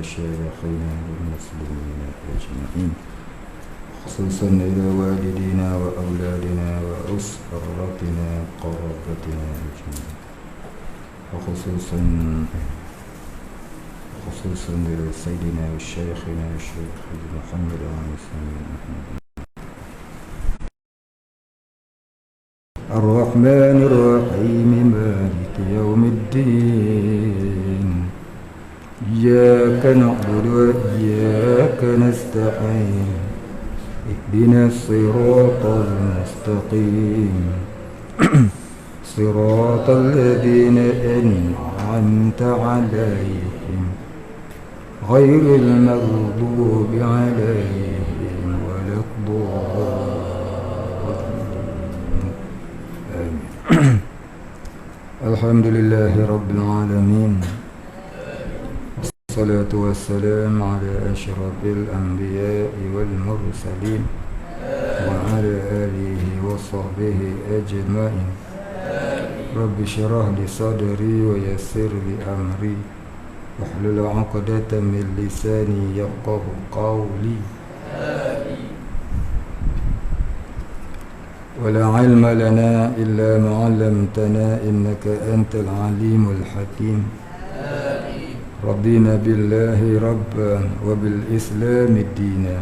ومشايخنا والمسلمين أجمعين، خصوصا إلى والدينا وأولادنا وأسرتنا قرابتنا أجمعين، وخصوصا إلى سيدنا وشيخنا الشيخ محمد الرحمن الرحيم مالك يوم الدين، إياك نعبد وإياك نستعين، اهدنا الصراط المستقيم صراط الذين أنعمت عليهم غير المغضوب عليهم ولا الضالين. آمين. الحمد لله رب العالمين، والصلاة والسلام على أشرف الأنبياء والمرسلين وعلى آله وصحبه أجمعين. رب اشرح لي صدري ويسر لي أمري واحلل عقدة من لساني يفقه قولي. ولا علم لنا إلا ما علمتنا إنك أنت العليم الحكيم. رضينا بالله ربا وبالإسلام دينا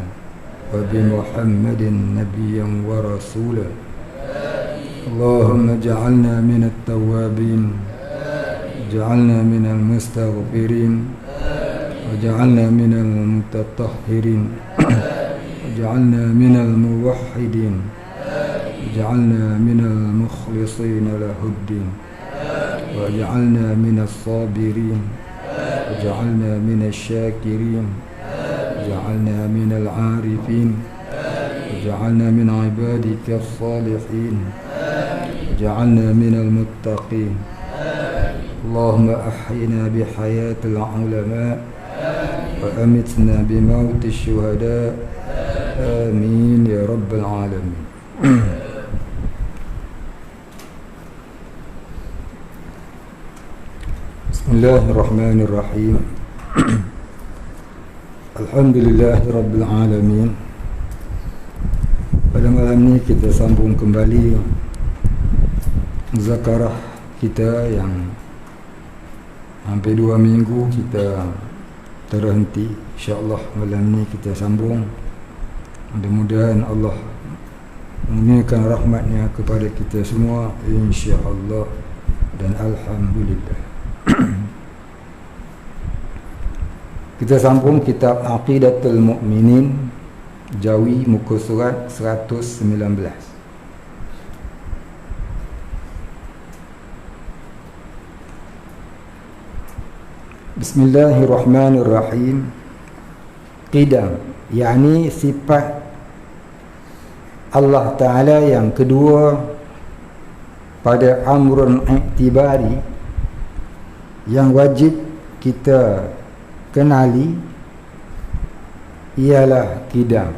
وبمحمد نبيا ورسولا. اللهم اجعلنا من التوابين، اجعلنا من المستغفرين، واجعلنا من المتطهرين، واجعلنا من الموحدين، واجعلنا من المخلصين له الدين، واجعلنا من الصابرين، واجعلنا من الشاكرين، واجعلنا من العارفين، واجعلنا من عبادك الصالحين، واجعلنا من المتقين. اللهم أحينا بحياة العلماء وأمتنا بموت الشهداء. آمين يا رب العالمين. بسم الله الرحمن الرحيم. Alhamdulillah Rabbil Alamin. Pada malam ni kita sambung kembali muzakarah kita yang hampir 2 minggu kita terhenti. InsyaAllah malam ni kita sambung. Mudah-mudahan Allah mengurniakan rahmatnya kepada kita semua, insyaAllah, dan Alhamdulillah. Kita sambung kitab Aqidatul Mu'minin, Jawi, muka surat 119. Bismillahirrahmanirrahim. Qidam, yakni sifat Allah Ta'ala yang kedua pada amrun i'tibari yang wajib kita kenali ialah qidam.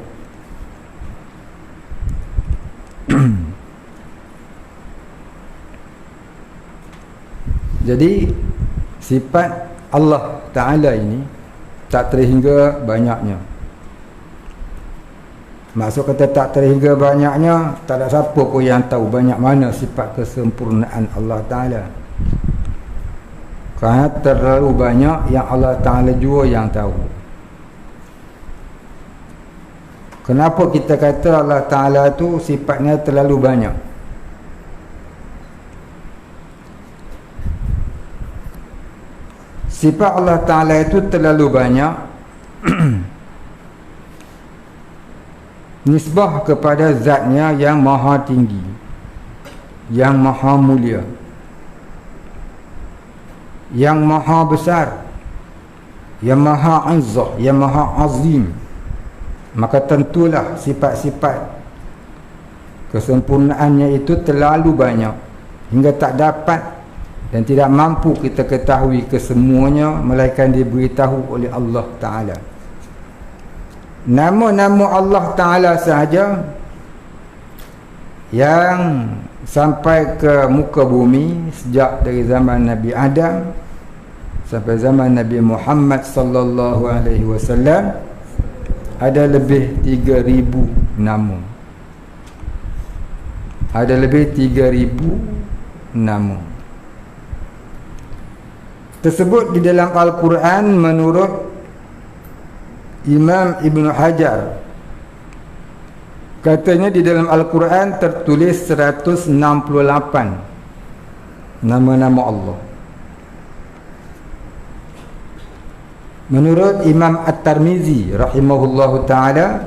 Jadi sifat Allah Ta'ala ini tak terhingga banyaknya. Maksud kata tak terhingga banyaknya, tak ada siapa pun yang tahu banyak mana sifat kesempurnaan Allah Ta'ala. Kerana terlalu banyak yang Allah Ta'ala jua yang tahu. Kenapa kita kata Allah Ta'ala tu sifatnya terlalu banyak? Sifat Allah Ta'ala itu terlalu banyak nisbah kepada zatnya yang maha tinggi, yang maha mulia, yang maha besar, yang maha azzah, yang maha azim. Maka tentulah sifat-sifat kesempurnaannya itu terlalu banyak hingga tak dapat dan tidak mampu kita ketahui kesemuanya, melainkan diberitahu oleh Allah Ta'ala. Nama-nama Allah Ta'ala sahaja yang sampai ke muka bumi sejak dari zaman Nabi Adam sampai zaman Nabi Muhammad sallallahu alaihi wasallam ada lebih 3000 nama. Ada lebih 3000 nama. Tersebut di dalam Al-Quran menurut Imam Ibn Hajar. Katanya di dalam Al-Quran tertulis 168 nama-nama Allah. Menurut Imam At-Tirmizi rahimahullahu ta'ala,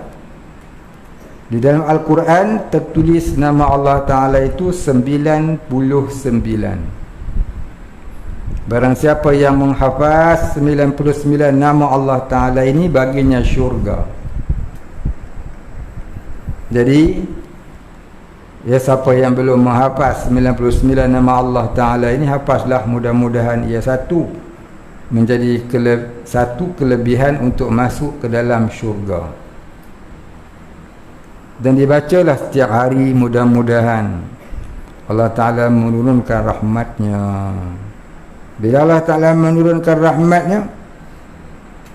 di dalam Al-Quran tertulis nama Allah Ta'ala itu 99. Barang siapa yang menghafaz 99 nama Allah Ta'ala ini, baginya syurga. Jadi ya, siapa yang belum menghafaz 99 nama Allah Ta'ala ini, hafazlah, mudah-mudahan ia menjadi satu kelebihan untuk masuk ke dalam syurga. Dan dibacalah setiap hari, mudah-mudahan Allah Ta'ala menurunkan rahmatnya. Bila Allah Ta'ala menurunkan rahmatnya,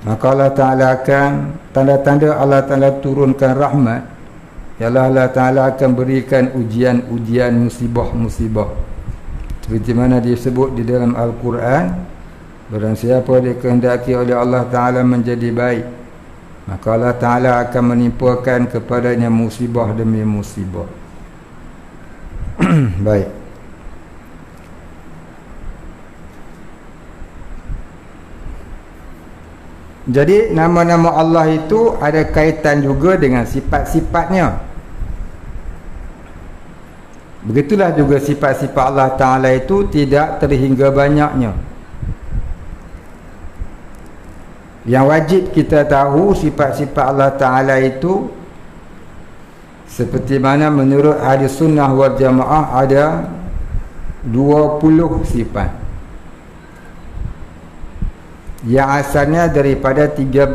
maka Allah Ta'ala akan, tanda-tanda Allah Ta'ala turunkan rahmat ialah Allah Ta'ala akan berikan ujian-ujian, musibah-musibah, seperti mana disebut di dalam Al-Quran. Barang siapa dikehendaki oleh Allah Ta'ala menjadi baik, maka Allah Ta'ala akan menimpakan kepadanya musibah demi musibah. Baik. Jadi nama-nama Allah itu ada kaitan juga dengan sifat-sifatnya. Begitulah juga sifat-sifat Allah Ta'ala itu tidak terhingga banyaknya. Yang wajib kita tahu sifat-sifat Allah Ta'ala itu, seperti mana menurut Ahli Sunnah wal Jamaah ada 20 sifat, yang asalnya daripada 13.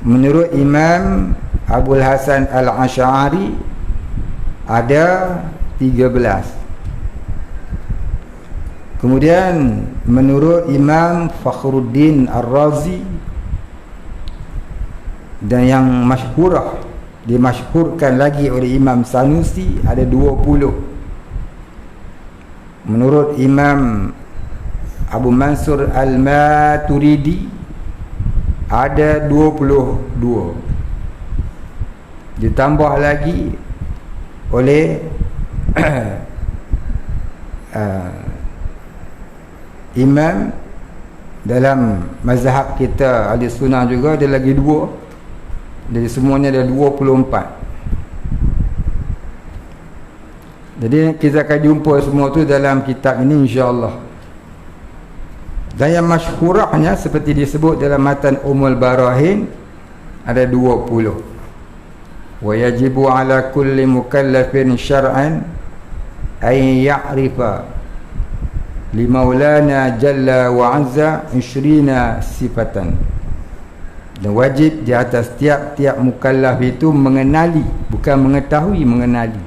Menurut Imam Abul Hasan Al-Asy'ari ada 13. Kemudian menurut Imam Fakhruddin Ar-Razi, dan yang masyhurah, dimasyhurkan lagi oleh Imam Sanusi, ada 20. Menurut Imam Abu Mansur Al-Maturidi ada 22. Ditambah lagi oleh Imam dalam mazhab kita Ahli Sunnah juga ada lagi 2. Jadi semuanya ada 24. Jadi kita akan jumpa semua tu dalam kitab ini, insya-Allah. Dan yang masyhurahnya seperti disebut dalam matan Ummul Barahin ada 20. Wa yajibu ala kulli mukallafin syar'an an ya'rifa li maulana jalla wa azza 20 sifatan. Dan wajib di atas tiap-tiap mukallaf itu mengenali, bukan mengetahui, mengenali.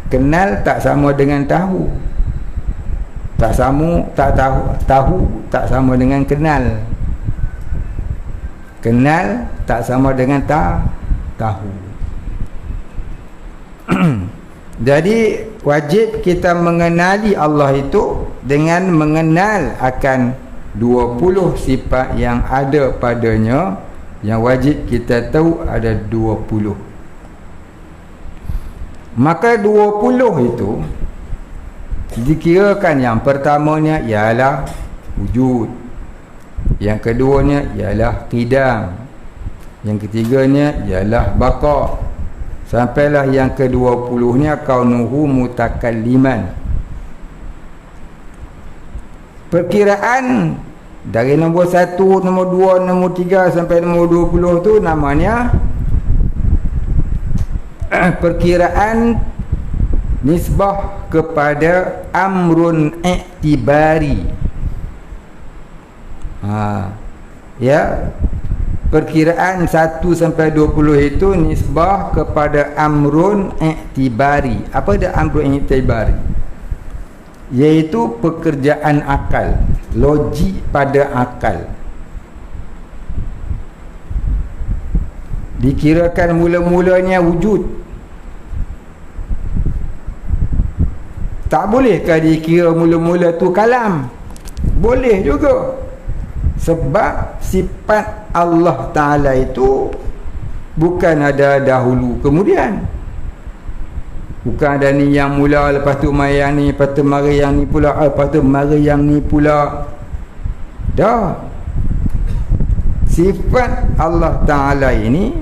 Kenal tak sama dengan tahu. Tak sama dengan kenal. Kenal tak sama dengan tahu. Jadi wajib kita mengenali Allah itu dengan mengenal akan 20 sifat yang ada padanya, yang wajib kita tahu ada 20. Maka 20 itu dikirakan yang pertamanya ialah wujud, yang keduanya ialah qidam, yang ketiganya ialah baqa, sampailah yang ke-20-nya kaunuhu mutakalliman. Perkiraan dari nombor 1, nombor 2, nombor 3 sampai nombor 20 tu namanya perkiraan nisbah kepada amrun i'tibari. Ya, perkiraan 1 sampai 20 itu nisbah kepada amrun i'tibari. Apa dia amrun i'tibari? iaitu pekerjaan akal, logik pada akal. Dikirakan mula-mulanya wujud. Tak bolehkah dikira mula-mula tu kalam? Boleh juga. Sebab sifat Allah Ta'ala itu bukan ada dahulu kemudian. Bukan ada ni yang mula, lepas tu mari yang ni, lepas tu mari yang ni pula, lepas tu mari yang ni pula. Dah. Sifat Allah Ta'ala ini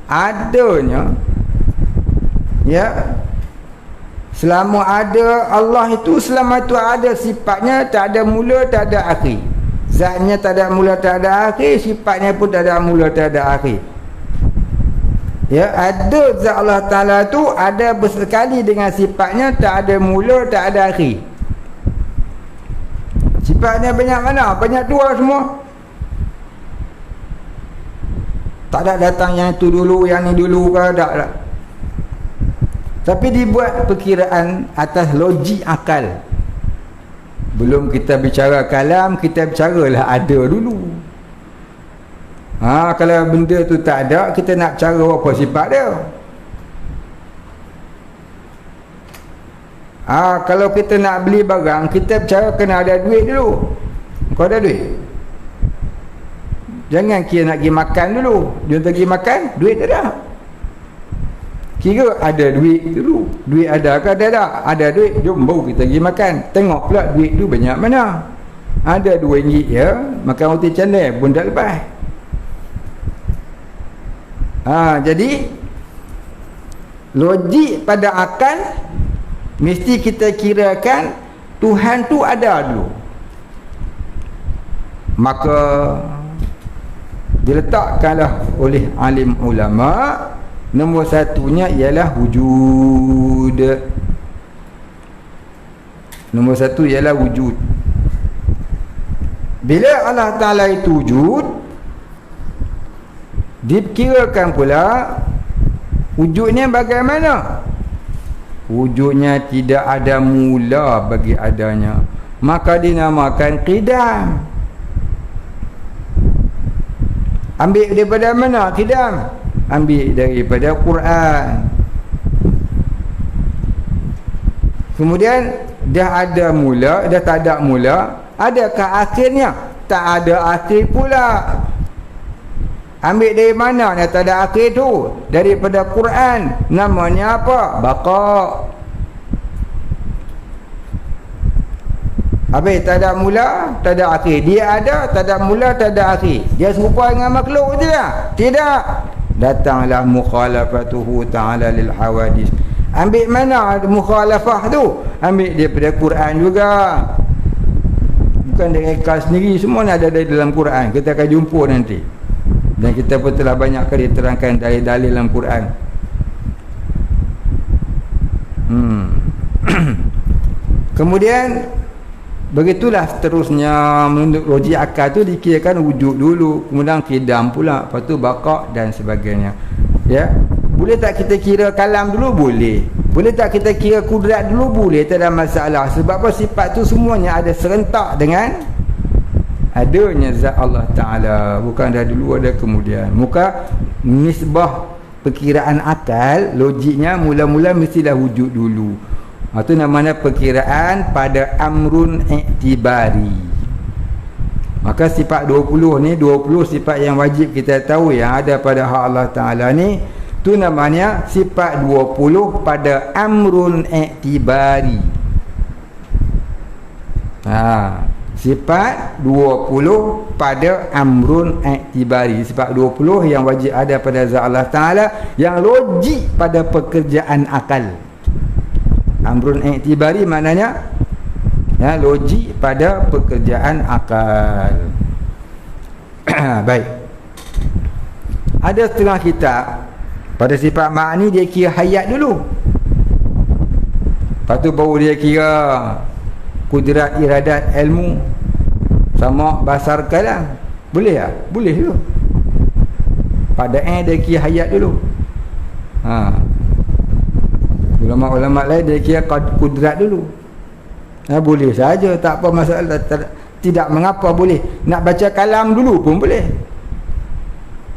adanya, ya, selama ada Allah itu, selama itu ada sifatnya, tak ada mula, tak ada akhir. Zatnya tak ada mula, tak ada akhir. Sifatnya pun tak ada mula, tak ada akhir. Ya, ada zat Allah Ta'ala tu ada bersekali dengan sifatnya, tak ada mula, tak ada akhir. Sifatnya banyak mana? Banyak dua semua. Tak ada datang yang itu dulu, yang ni dulu ke, tak. Tapi dibuat perkiraan atas logik akal. Belum kita bicara kalam, kita bicaralah ada dulu. Kalau benda tu tak ada, kita nak cara apa sifat dia. Kalau kita nak beli barang, kita bicara kena ada duit dulu. Kau ada duit? Jangan kira nak pergi makan dulu. Dia pergi makan, duit tak ada. Kira ada duit dulu. Duit ada ke tak? Ada duit, jom baru kita pergi makan. Tengok pula duit tu banyak mana. Ada RM2 ya, makan roti canai pun tak lepas. Jadi logik pada akal mesti kita kirakan Tuhan tu ada dulu. Maka diletakkanlah oleh alim ulama, nombor satunya ialah wujud. Nombor satu ialah wujud. Bila Allah Ta'ala itu wujud, dikirakan pula wujudnya bagaimana? Wujudnya tidak ada mula bagi adanya, maka dinamakan qidam. Ambil daripada mana qidam? Ambil daripada Quran. Kemudian dah ada mula, dah tak ada mula. Adakah akhirnya? Tak ada akhir pula. Ambil dari mana yang tak ada akhir tu? Daripada Quran. Namanya apa? Baqa. Habis tak ada mula, tak ada akhir. Dia ada, tak ada mula, tak ada akhir. Dia serupa dengan makhluk je lah? Tidak. Datanglah mukhalafatuhu ta'ala lil hawadis. Ambil mana mukhalafah tu? Ambil daripada Quran juga. Bukan dari akal sendiri, semua ada dari dalam Quran. Kita akan jumpa nanti. Dan kita pun telah banyak kali terangkan dari dalil dalam Quran. Kemudian begitulah seterusnya. Menurut logik akal tu dikirakan wujud dulu, kemudian qidam pula, lepas tu baqa dan sebagainya. Ya, boleh tak kita kira kalam dulu? Boleh. Boleh tak kita kira kudrat dulu? Boleh, tak ada masalah. Sebab apa? Sifat tu semuanya ada serentak dengan adanya zat Allah Ta'ala. Bukan ada dulu, ada kemudian. Muka nisbah perkiraan akal, logiknya mula-mula mestilah wujud dulu. Itu namanya perkiraan pada amrun iktibari. Maka sifat 20 ni, 20 sifat yang wajib kita tahu yang ada pada hak Allah Ta'ala ni, tu namanya sifat 20 pada amrun iktibari. Sifat 20 pada amrun iktibari. Sifat 20 yang wajib ada pada zat Allah Ta'ala, yang logik pada pekerjaan akal. Amrun iktibari maknanya ya, logik pada pekerjaan akal. Baik. Ada setengah kitab pada sifat ma'ni dia kira hayat dulu. Lepas tu baru dia kira kudrat iradat ilmu sama basar kalam. Boleh tak? Boleh tu. Pada dia kira hayat dulu. Ulama-ulama lain dia kira kudrat dulu. Boleh saja, tak apa masalah, tidak mengapa, boleh. Nak baca kalam dulu pun boleh.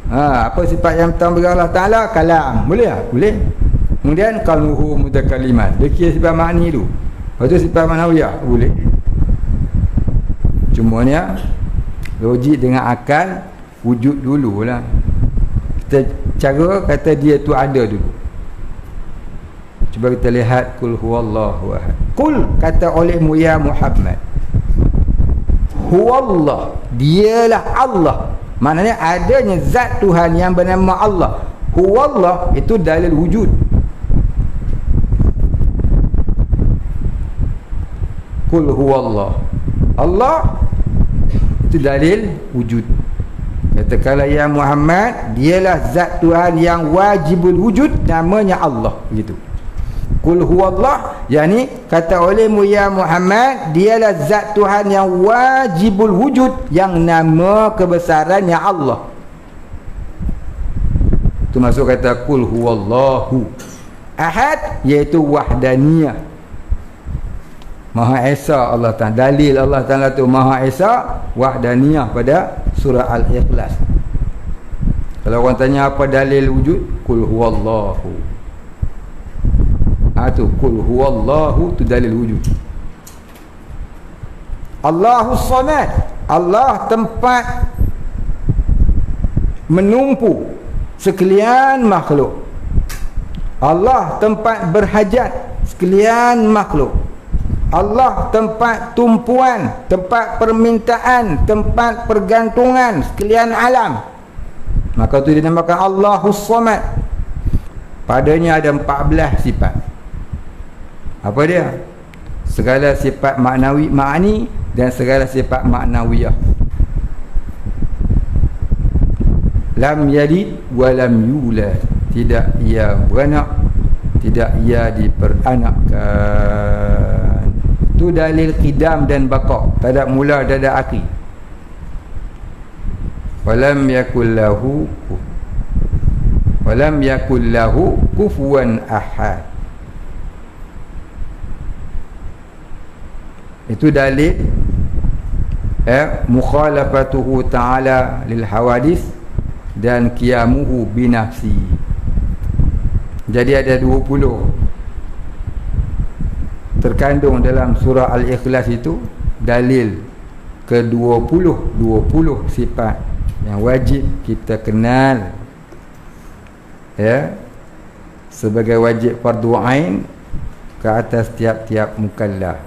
Apa sifat yang pertama bagi Allah Ta'ala? Kalam. Boleh tak? Boleh. Kemudian kaunuhu mutakaliman, dia kira sifat makni tu. Lepas tu sifat ma'nawiyah, boleh. Cumanya logik dengan akal wujud dululah. Kita cara kata dia tu ada dulu. Cuba kita lihat kul huwallahu ahad. Kul kata olehmu ya Muhammad, huwallah, dialah Allah. Maknanya adanya zat Tuhan yang bernama Allah. Huwallah itu dalil wujud. Kul huwallah, Allah itu dalil wujud. Katakanlah ya Muhammad, dialah zat Tuhan yang wajibul wujud, namanya Allah, begitu. Kul huwallah, yakni kata olehmu ya Muhammad, dialah zat Tuhan yang wajibul wujud, yang nama kebesarannya Allah. Itu masuk kata kul huwallahu ahad, iaitu wahdaniyah, Maha Esa Allah Ta'ala. Dalil Allah Ta'ala tu Maha Esa, wahdaniyah pada surah Al-Ikhlas. Kalau orang tanya apa dalil wujud, kul huwallahu. Tu kul huwallahu tu dalil wujud. Allahus Samad, Allah tempat menumpu sekalian makhluk. Allah tempat berhajat sekalian makhluk. Allah tempat tumpuan, tempat permintaan, tempat pergantungan sekalian alam. Maka itu dinamakan Allahus Samad. Padanya ada 14 sifat. Apa dia? Segala sifat maknawi, makni, dan segala sifat maknawiyah. Lam yalid wa lam yulad, tidak ia beranak, tidak ia diperanakkan. Itu dalil qidam dan baqa, tak ada mula, tak ada akhir. Walam yakul lahu kufuwan ahad. Itu dalil mukhalafatuhu ta'ala lil hawadis dan qiyamuhu binafsi. Jadi ada 20 terkandung dalam surah Al-Ikhlas itu, dalil ke-20, 20 sifat yang wajib kita kenal sebagai wajib fardu ain ke atas tiap-tiap mukallaf.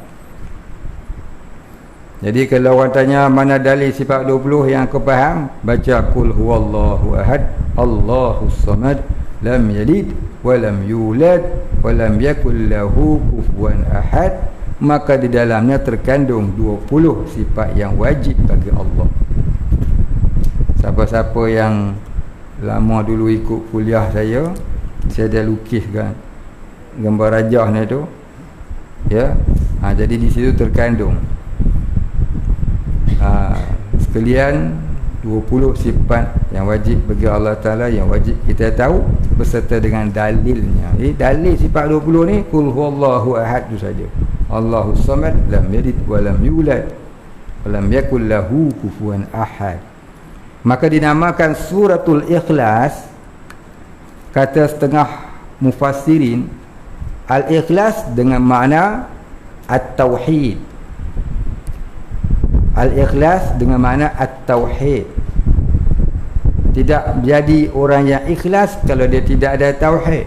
Jadi kalau orang tanya mana dalil sifat 20 yang kau faham, baca kul huwallahu ahad, Allahus samad, lam yalid wa lam yulad wa lam yakul lahu kufuwan ahad. Maka di dalamnya terkandung 20 sifat yang wajib bagi Allah. Siapa-siapa yang lama dulu ikut kuliah saya ada lukiskan gambar rajah ni tu, jadi di situ terkandung sekalian 20 sifat yang wajib bagi Allah Ta'ala, yang wajib kita tahu beserta dengan dalilnya. Dalil sifat 20 ni kul huwallahu ahad tu saja. Allahus samad, lam yalid wa lam yulad wa lam yakul lahu kufuwan ahad. Maka dinamakan suratul Ikhlas, kata setengah mufassirin, Al-Ikhlas dengan makna At-Tauhid. Al-Ikhlas dengan makna At-Tauhid. Tidak jadi orang yang ikhlas kalau dia tidak ada tauhid.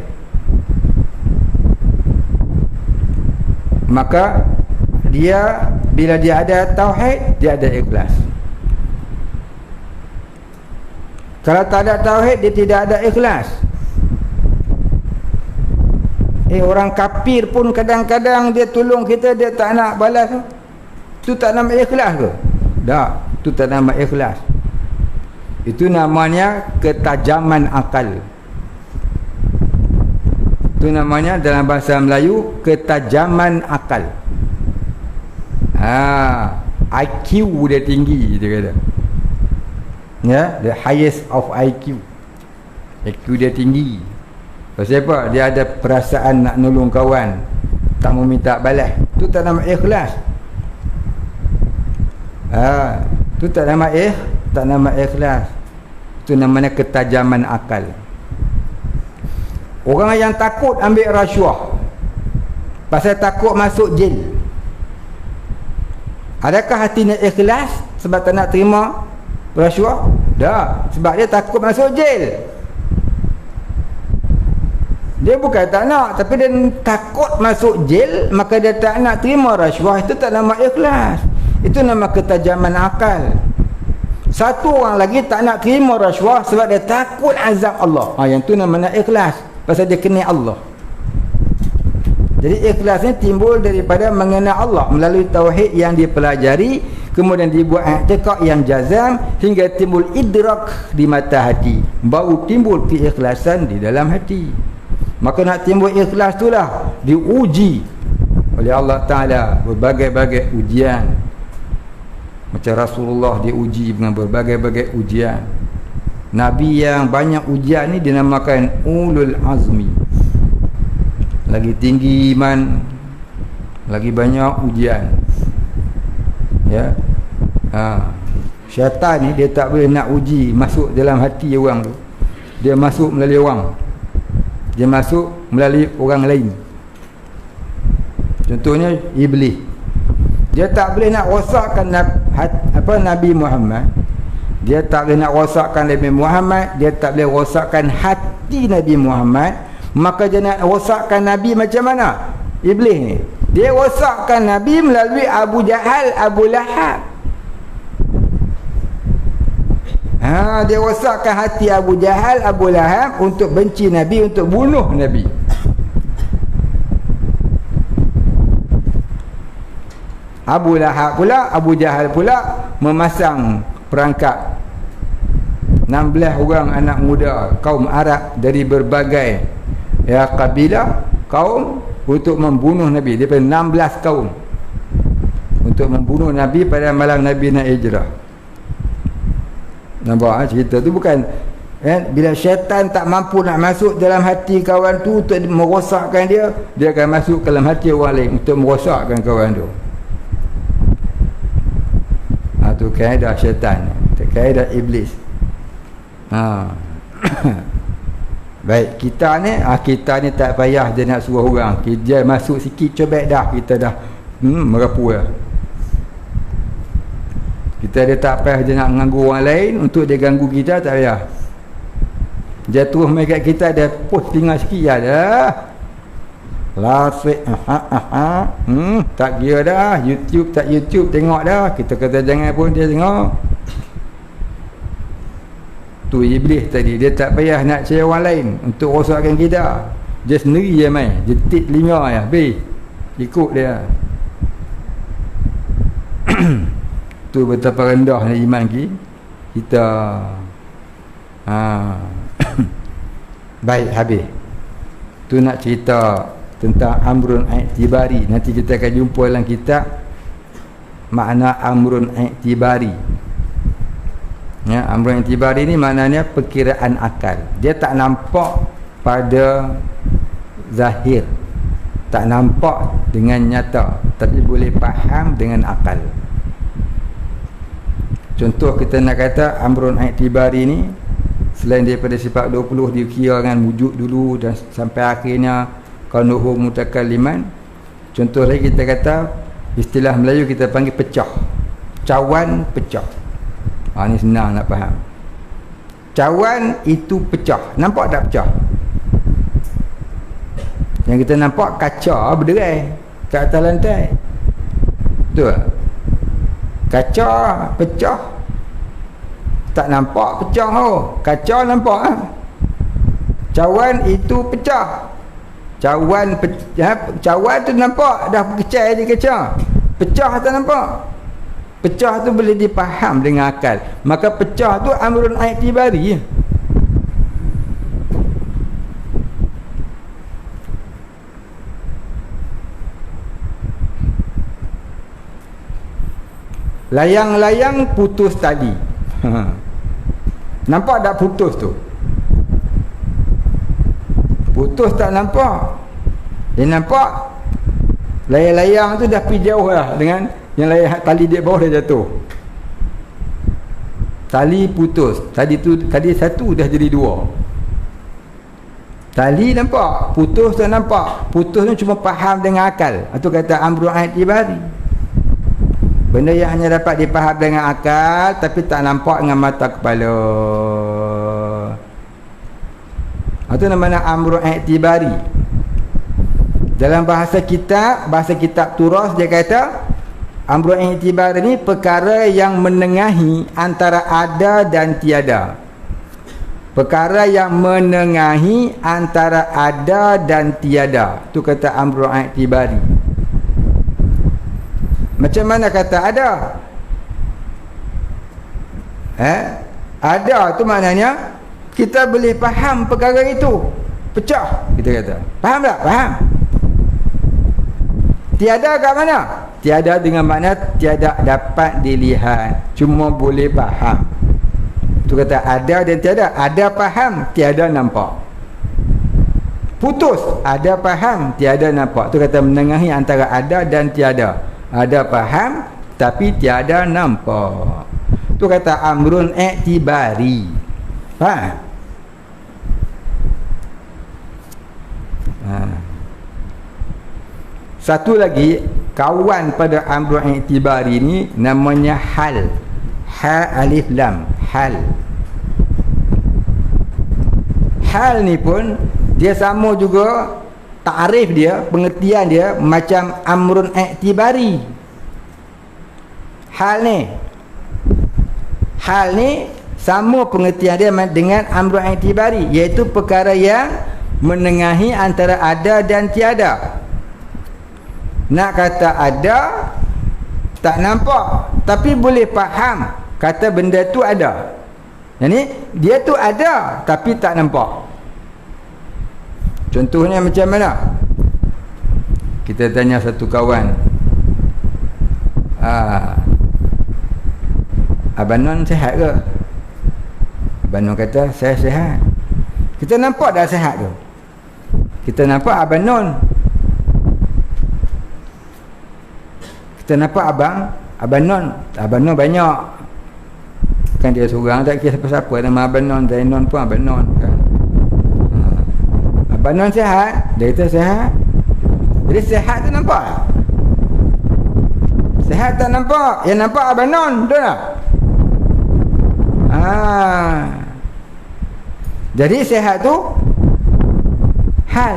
Maka dia bila dia ada tauhid, dia ada ikhlas. Kalau tak ada tauhid, dia tidak ada ikhlas. Orang kafir pun kadang-kadang dia tolong kita, dia tak nak balas. Itu tak nama ikhlas ke? Tak, itu tak nama ikhlas. Itu namanya ketajaman akal. Itu namanya dalam bahasa Melayu ketajaman akal. IQ dia tinggi, dia kata. The highest of IQ. IQ dia tinggi. Pasal apa? Dia ada perasaan nak nolong kawan, tak mau minta balas. Itu tak nama ikhlas. Tu tak nama ikhlas. Tu namanya ketajaman akal. Orang yang takut ambil rasuah pasal takut masuk jail, adakah hatinya ikhlas sebab tak nak terima rasuah? Dah, sebab dia takut masuk jail. Dia bukan tak nak, tapi dia takut masuk jail, maka dia tak nak terima rasuah. Itu tak nama ikhlas. Itu nama ketajaman akal. Satu orang lagi tak nak terima rasuah sebab dia takut azab Allah. Yang tu namanya ikhlas, pasal dia kenal Allah. Jadi ikhlas ni timbul daripada mengenal Allah melalui tauhid yang dipelajari, kemudian dibuat i'tiqad yang jazam hingga timbul idrak di mata hati, baru timbul keikhlasan di dalam hati. Maka nak timbul ikhlas itulah diuji oleh Allah Ta'ala berbagai-bagai ujian. Macam Rasulullah diuji dengan berbagai-bagai ujian. Nabi yang banyak ujian ni dinamakan ulul azmi. Lagi tinggi iman, lagi banyak ujian. Ya. Syaitan ni dia tak boleh nak uji masuk dalam hati orang tu. Dia masuk melalui orang. Dia masuk melalui orang lain. Contohnya iblis. Dia tak boleh nak rosakkan Nabi Muhammad. Dia tak boleh nak rosakkan Nabi Muhammad. Dia tak boleh rosakkan hati Nabi Muhammad. Maka dia nak rosakkan Nabi macam mana? Iblis ni dia rosakkan Nabi melalui Abu Jahal, Abu Lahab. Dia rosakkan hati Abu Jahal, Abu Lahab untuk benci Nabi, untuk bunuh Nabi. Abu Lahab pula, Abu Jahal pula memasang perangkap 16 orang anak muda kaum Arab dari berbagai kabilah kaum untuk membunuh Nabi. Daripada 16 kaum untuk membunuh Nabi pada malam Nabi nak hijrah. Nampak cerita tu bukan bila syaitan tak mampu nak masuk dalam hati kawan tu untuk merosakkan dia, dia akan masuk ke dalam hati orang lain untuk merosakkan kawan tu. Tu kaedah syaitan, kaedah iblis. Baik, kita ni tak payah dia nak suruh orang. Dia masuk sikit cobek dah, kita dah merapu dah. Kita dia tak payah dia nak mengganggu orang lain untuk dia ganggu kita, tak payah. Dia terus main kat kita, dia post tinggal sikit ya dah. Lasik tak kira dah. YouTube tak YouTube tengok dah. Kita kata jangan pun dia tengok. Tu iblis tadi, dia tak payah nak cari orang lain untuk rosakkan kita. Dia sendiri je main, jetit telinga ya, habis ikut dia. Tu betapa rendahnya iman kita. Baik, habis. Tu nak cerita tentang amrun i'tibari. Nanti kita akan jumpa dalam kitab makna amrun i'tibari. Ya, amrun i'tibari ni maknanya perkiraan akal. Dia tak nampak pada zahir, tak nampak dengan nyata, tapi boleh faham dengan akal. Contoh kita nak kata amrun i'tibari ni, selain daripada sifat 20 dikira dengan wujud dulu dan sampai akhirnya kaunuhu mutakalliman. Contoh lagi kita kata, istilah Melayu kita panggil pecah. Cawan pecah. Ni senang nak faham. Cawan itu pecah. Nampak tak pecah? Yang kita nampak kaca berderai kat atas lantai. Betul tak? Kaca pecah, tak nampak pecah. Kaca nampak lah. Cawan itu pecah. Cawan tu nampak dah pecah je kaca. Pecah tak nampak. Pecah tu boleh dipaham dengan akal. Maka pecah tu amrun i'tibari. Layang-layang putus tali. Nampak tak putus tu? Putus tak nampak. Dia nampak layang-layang tu dah pergi jauh lah dengan yang layang tali dia bawah dah jatuh. tali putus. Tadi satu dah jadi dua. Tali nampak, putus tak nampak. Putus tu cuma faham dengan akal. Itu kata amrun i'tibari. Benda yang hanya dapat dipaham dengan akal tapi tak nampak dengan mata kepala. Itu namanya amrun i'tibari. Dalam bahasa kitab turas dia kata amrun i'tibari ni perkara yang menengahi antara ada dan tiada. Perkara yang menengahi antara ada dan tiada. Tu kata amrun i'tibari. Macam mana kata ada? Ada tu maknanya kita boleh faham perkara itu. Pecah, kita kata. Faham tak? Faham. Tiada kat mana? Tiada dengan makna tiada dapat dilihat, cuma boleh faham. Tu kata ada dan tiada. Ada faham, tiada nampak. Putus, ada faham, tiada nampak. Tu kata menengahi antara ada dan tiada. Ada faham tapi tiada nampak. Tu kata amrun i'tibari. Faham? Satu lagi kawan pada amrun i'tibari ni namanya hal. Ha alif lam, hal. Hal ni pun dia sama juga, takrif dia, pengertian dia macam amrun i'tibari. Hal ni sama pengertian dia dengan amrun i'tibari, iaitu perkara yang menengahi antara ada dan tiada. Nak kata ada tak nampak tapi boleh faham kata benda tu ada. Jadi dia tu ada tapi tak nampak. Contohnya macam mana? Kita tanya satu kawan, Abang Non sihat ke? Abang Non kata saya sihat. Kita nampak dah sihat tu. Kita nampak Abang Non. Kita nampak Abang Non. Abang Non banyak. Kan dia seorang, tak kira siapa-siapa nama Abang Non. Zainon pun Abang Non kan. Abang Non sihat, dia kata sihat. Jadi sihat tu nampak tak? Sihat tak nampak? Yang nampak Abang Non, betul tak? Jadi sihat tu hal.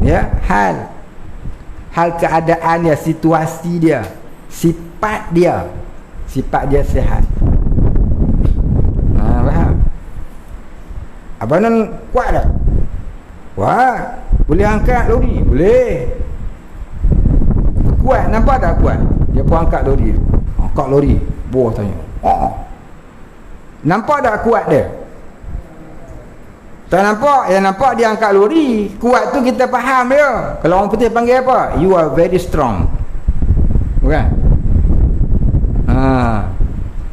Ya, hal. Hal keadaan dia, situasi dia, sifat dia. Sifat dia sihat. Faham? Abang Non kuat tak? Kuat. Boleh angkat lori? Boleh. Kuat, nampak tak kuat? Dia pun angkat lori tu. Angkat lori. Buah tanya. Nampak tak kuat dia? Tak nampak. Yang nampak dia angkat lori. Kuat tu kita faham dia. Kalau orang putih panggil apa? You are very strong. Bukan?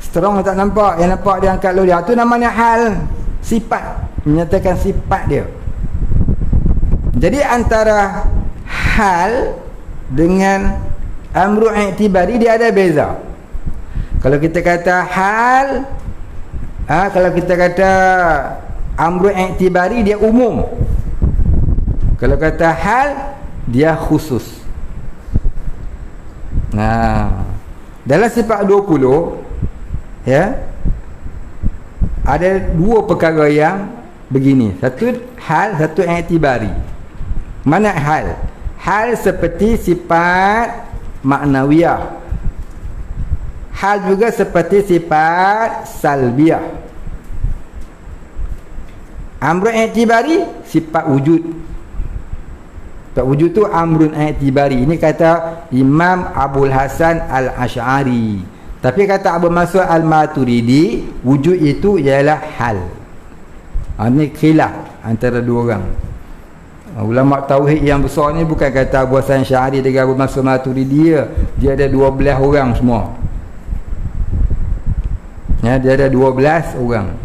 Strong tak nampak. Yang nampak dia angkat lori. Itu namanya hal. Sifat. Menyatakan sifat dia. Jadi antara hal dengan amrun i'tibari dia ada beza. Kalau kita kata hal, kalau kita kata amrun i'tibari dia umum. Kalau kata hal dia khusus. Dalam sifat 20 ya, ada dua perkara yang begini. Satu hal, satu i'tibari. Mana hal? Hal seperti sifat maknawiyah. Hal juga seperti sifat salbiyah. Amrun i'tibari sifat wujud. Sifat wujud tu amrun i'tibari. Ini kata Imam Abul Hasan Al-Asy'ari. Tapi kata Abu Mansur Al-Maturidi, wujud itu ialah hal. Ini khilaf antara dua orang. Ulama tauhid yang besar ni bukan kata Abu Hasan Syari dengan Abu Mansur Maturidi dia ada 12 orang semua. Ya, dia ada 12 orang.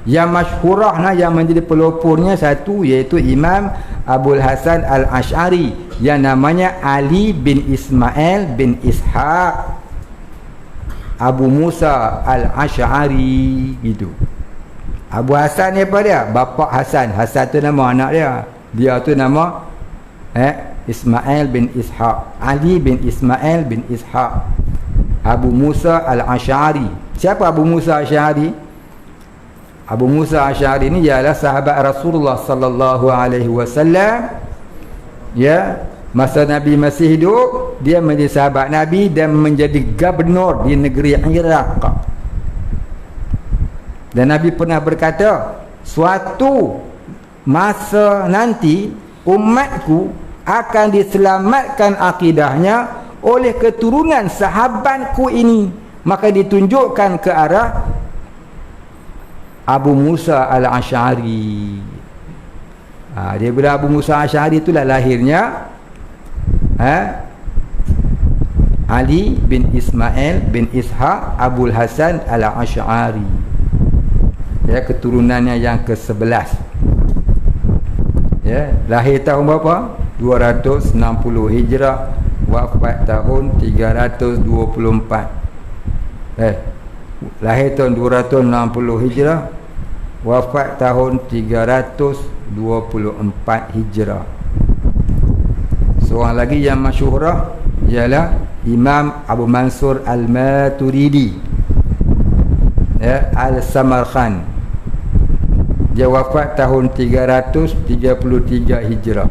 Yang masyhurah yang menjadi pelopornya satu iaitu Imam Abul Hasan Al-Asy'ari yang namanya Ali bin Ismail bin Ishaq Abu Musa Al-Asy'ari gitu. Abu Hasan ni apa dia? Bapa Hasan. Hasan tu nama anak dia. Dia tu nama Ismail bin Ishaq. Ali bin Ismail bin Ishaq. Abu Musa Al-Asy'ari. Siapa Abu Musa Al-Asy'ari? Abu Musa Al-Asy'ari ni ialah sahabat Rasulullah sallallahu alaihi wasallam. Ya, masa Nabi masih hidup, dia menjadi sahabat Nabi dan menjadi gubernur di negeri Iraq. Dan Nabi pernah berkata, suatu masa nanti umatku akan diselamatkan akidahnya oleh keturunan sahabatku ini. Maka ditunjukkan ke arah Abu Musa Al-Asy'ari. Dia bila Abu Musa Al-Asy'ari itulah lahirnya Ali bin Ismail bin Ishaq Abul Hasan Al-Asy'ari. Ya, keturunannya yang ke-11. Ya, lahir tahun berapa? 260 Hijrah, wafat tahun 324. Lahir tahun 260 Hijrah, wafat tahun 324 Hijrah. Seorang lagi yang masyhurah ialah Imam Abu Mansur Al-Maturidi, ya, Al-Samarkand. Dia wafat tahun 333 Hijrah.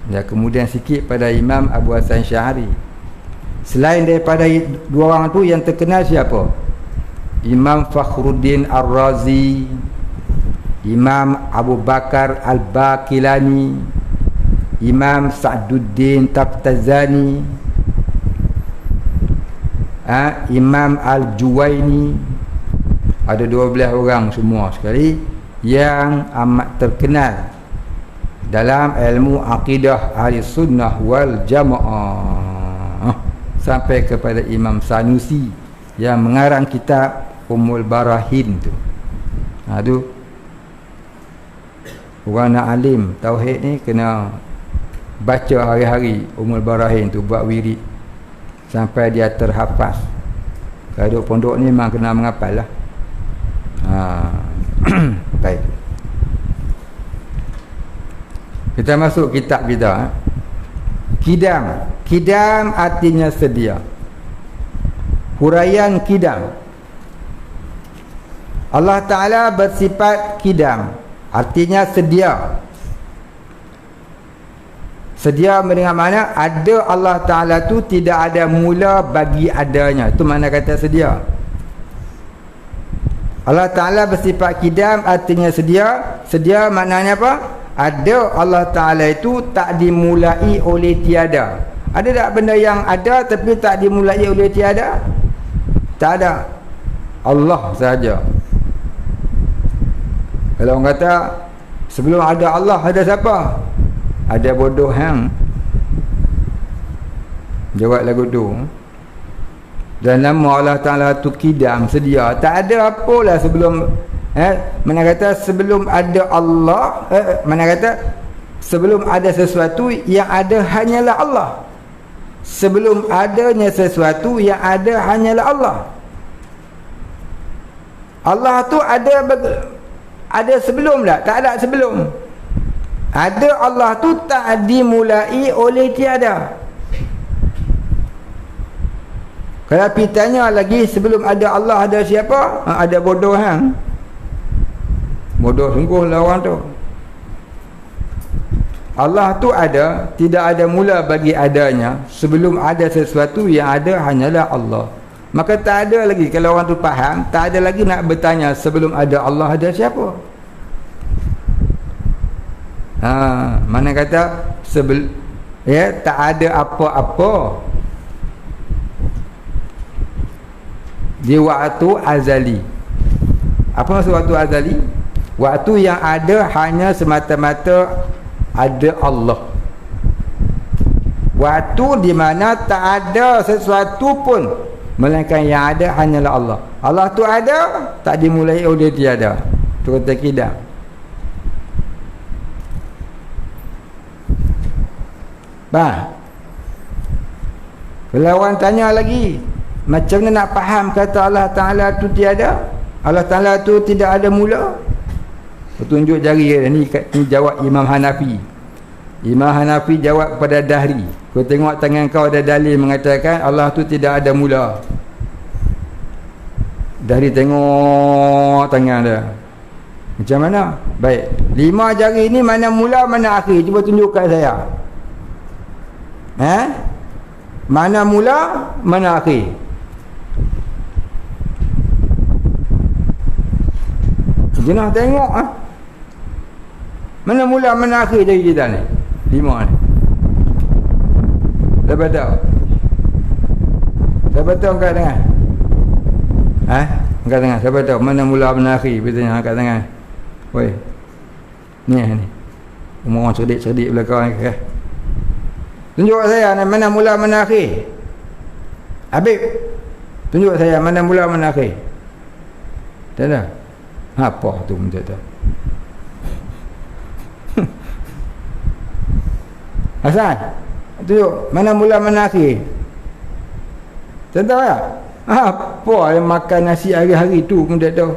Ya, kemudian sikit pada Imam Abu Hasan Syahari. Selain daripada dua orang tu, yang terkenal siapa? Imam Fakhruddin Ar-Razi, Imam Abu Bakar Al-Baqilani, Imam Sa'duddin Taftazani, Imam Al-Juwaini. Ada 12 orang semua sekali yang amat terkenal dalam ilmu akidah ahli sunnah wal jamaah, sampai kepada Imam Sanusi yang mengarang kitab Ummul Barahin tu. Tu orang nak alim tauhid ni kena baca hari-hari Ummul Barahin tu, buat wirid sampai dia terhafaz. Kalau duduk pondok ni memang kena menghafal lah. Baik, kita masuk kitab kita. Kidam artinya sedia. Huraian kidam, Allah Ta'ala bersifat kidam, artinya sedia. Sedia dengan mana ada Allah Ta'ala tu tidak ada mula bagi adanya. Itu mana kata sedia. Allah Ta'ala bersifat kidam artinya sedia. Sedia maknanya apa? Ada Allah Ta'ala itu tak dimulai oleh tiada. Ada tak benda yang ada tapi tak dimulai oleh tiada? Tak ada. Allah sahaja. Kalau orang kata sebelum ada Allah ada siapa? Ada bodoh hang. Jawab lagu tu. Dan nama Allah Ta'ala tu kidam, sedia. Tak ada apalah sebelum mana kata sebelum ada Allah, mana kata sebelum ada sesuatu yang ada hanyalah Allah. Sebelum adanya sesuatu yang ada hanyalah Allah. Allah tu ada sebelum tak? Tak ada sebelum. Ada Allah tu tak dimulai oleh tiada. Kalau pergi tanya lagi sebelum ada Allah ada siapa? Ada bodoh hang. Bodoh sungguh lah orang tu. Allah tu ada, tidak ada mula bagi adanya. Sebelum ada sesuatu yang ada hanyalah Allah. Maka tak ada lagi, kalau orang tu faham, tak ada lagi nak bertanya sebelum ada Allah ada siapa. Mana kata tak ada apa-apa di waktu azali. Apa maksud waktu azali? Waktu yang ada hanya semata-mata ada Allah. Waktu di mana tak ada sesuatu pun melainkan yang ada hanyalah Allah. Allah tu ada, tak dimulai oleh tiada. Tu kata kidam. Kalau orang tanya lagi, Macam mana nak faham kata Allah Ta'ala tu tiada? Allah Ta'ala tu tidak ada mula? Petunjuk jari dia ni jawab Imam Hanafi. Imam Hanafi jawab kepada Dahri, kau tengok tangan kau ada dalil mengatakan Allah tu tidak ada mula. Dahri tengok tangan dia, macam mana? Baik, 5 jari ni mana mula mana akhir? Cuba tunjukkan saya. Mana mula mana akhir? Jenah tengok mana mula mana akhir jari kita ni? 5 ni. Dapat tahu? Dapat tahu angkat tangan? Angkat tangan. Siapa tahu mana mula mana akhir? Biasanya angkat tangan. Woi. Ni. Orang cerdik-cerdik belakang ni. Tunjuk saya mana mula mana akhir. Habib, tunjuk saya mana mula mana akhir. Tak ada. Apa tu minta tahu? Hasan, tunjuk mana mula mana akhir. Tak tahu ya? Apa yang makan nasi hari-hari tu pun tak tahu.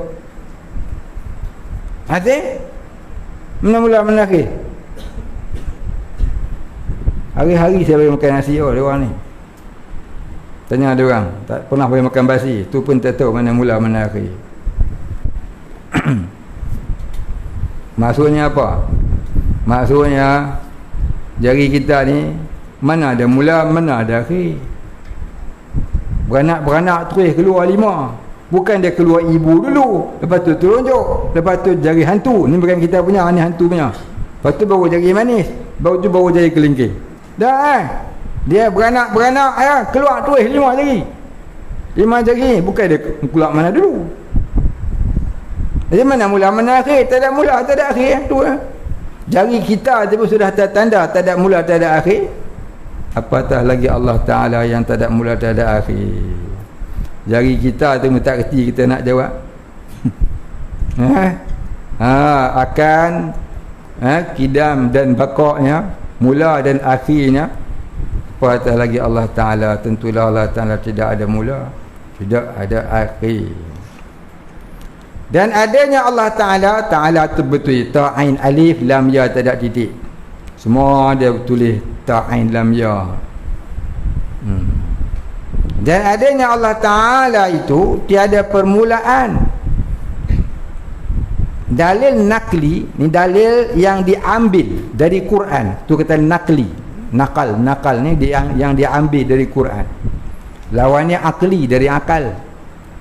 Hasan, mana mula mana akhir? Hari-hari saya boleh makan nasi dia orang ni. Tanya dia orang, tak pernah boleh makan basi, tu pun tak tahu mana mula mana akhir. Maksudnya apa? Maksudnya jari kita ni mana ada mula mana ada akhir. Beranak terus keluar 5. Bukan dia keluar ibu dulu, lepas tu telunjuk, lepas tu jari hantu. Ni bukan kita punya, ni hantu punya. Lepas tu baru jari manis, baru jari kelingking. Dah dia beranak keluar terus 5 jari. 5 jari, bukan dia keluar mana dulu. Jadi mana mula mana akhir? Tak ada mula, tak ada akhir tu Jari kita tu sudah tanda tak ada mula, tak ada akhir. Apatah lagi Allah Ta'ala yang tak ada mula, tak ada akhir. Jari kita tu tak kerti kita nak jawab. Akan kidam dan bakoknya, mula dan akhirnya. Apatah lagi Allah Ta'ala, tentulah Allah Ta'ala tidak ada mula, tidak ada akhir. Dan adanya Allah Ta'ala tu betul ta'ain alif lam ya, tak ada titik. Semua dia tulis ta'ain lam ya. Dan adanya Allah Ta'ala itu tiada permulaan. Dalil nakli ni dalil yang diambil dari Quran. Tu kata nakli. Nakal ni yang diambil dari Quran. Lawannya akli, dari akal.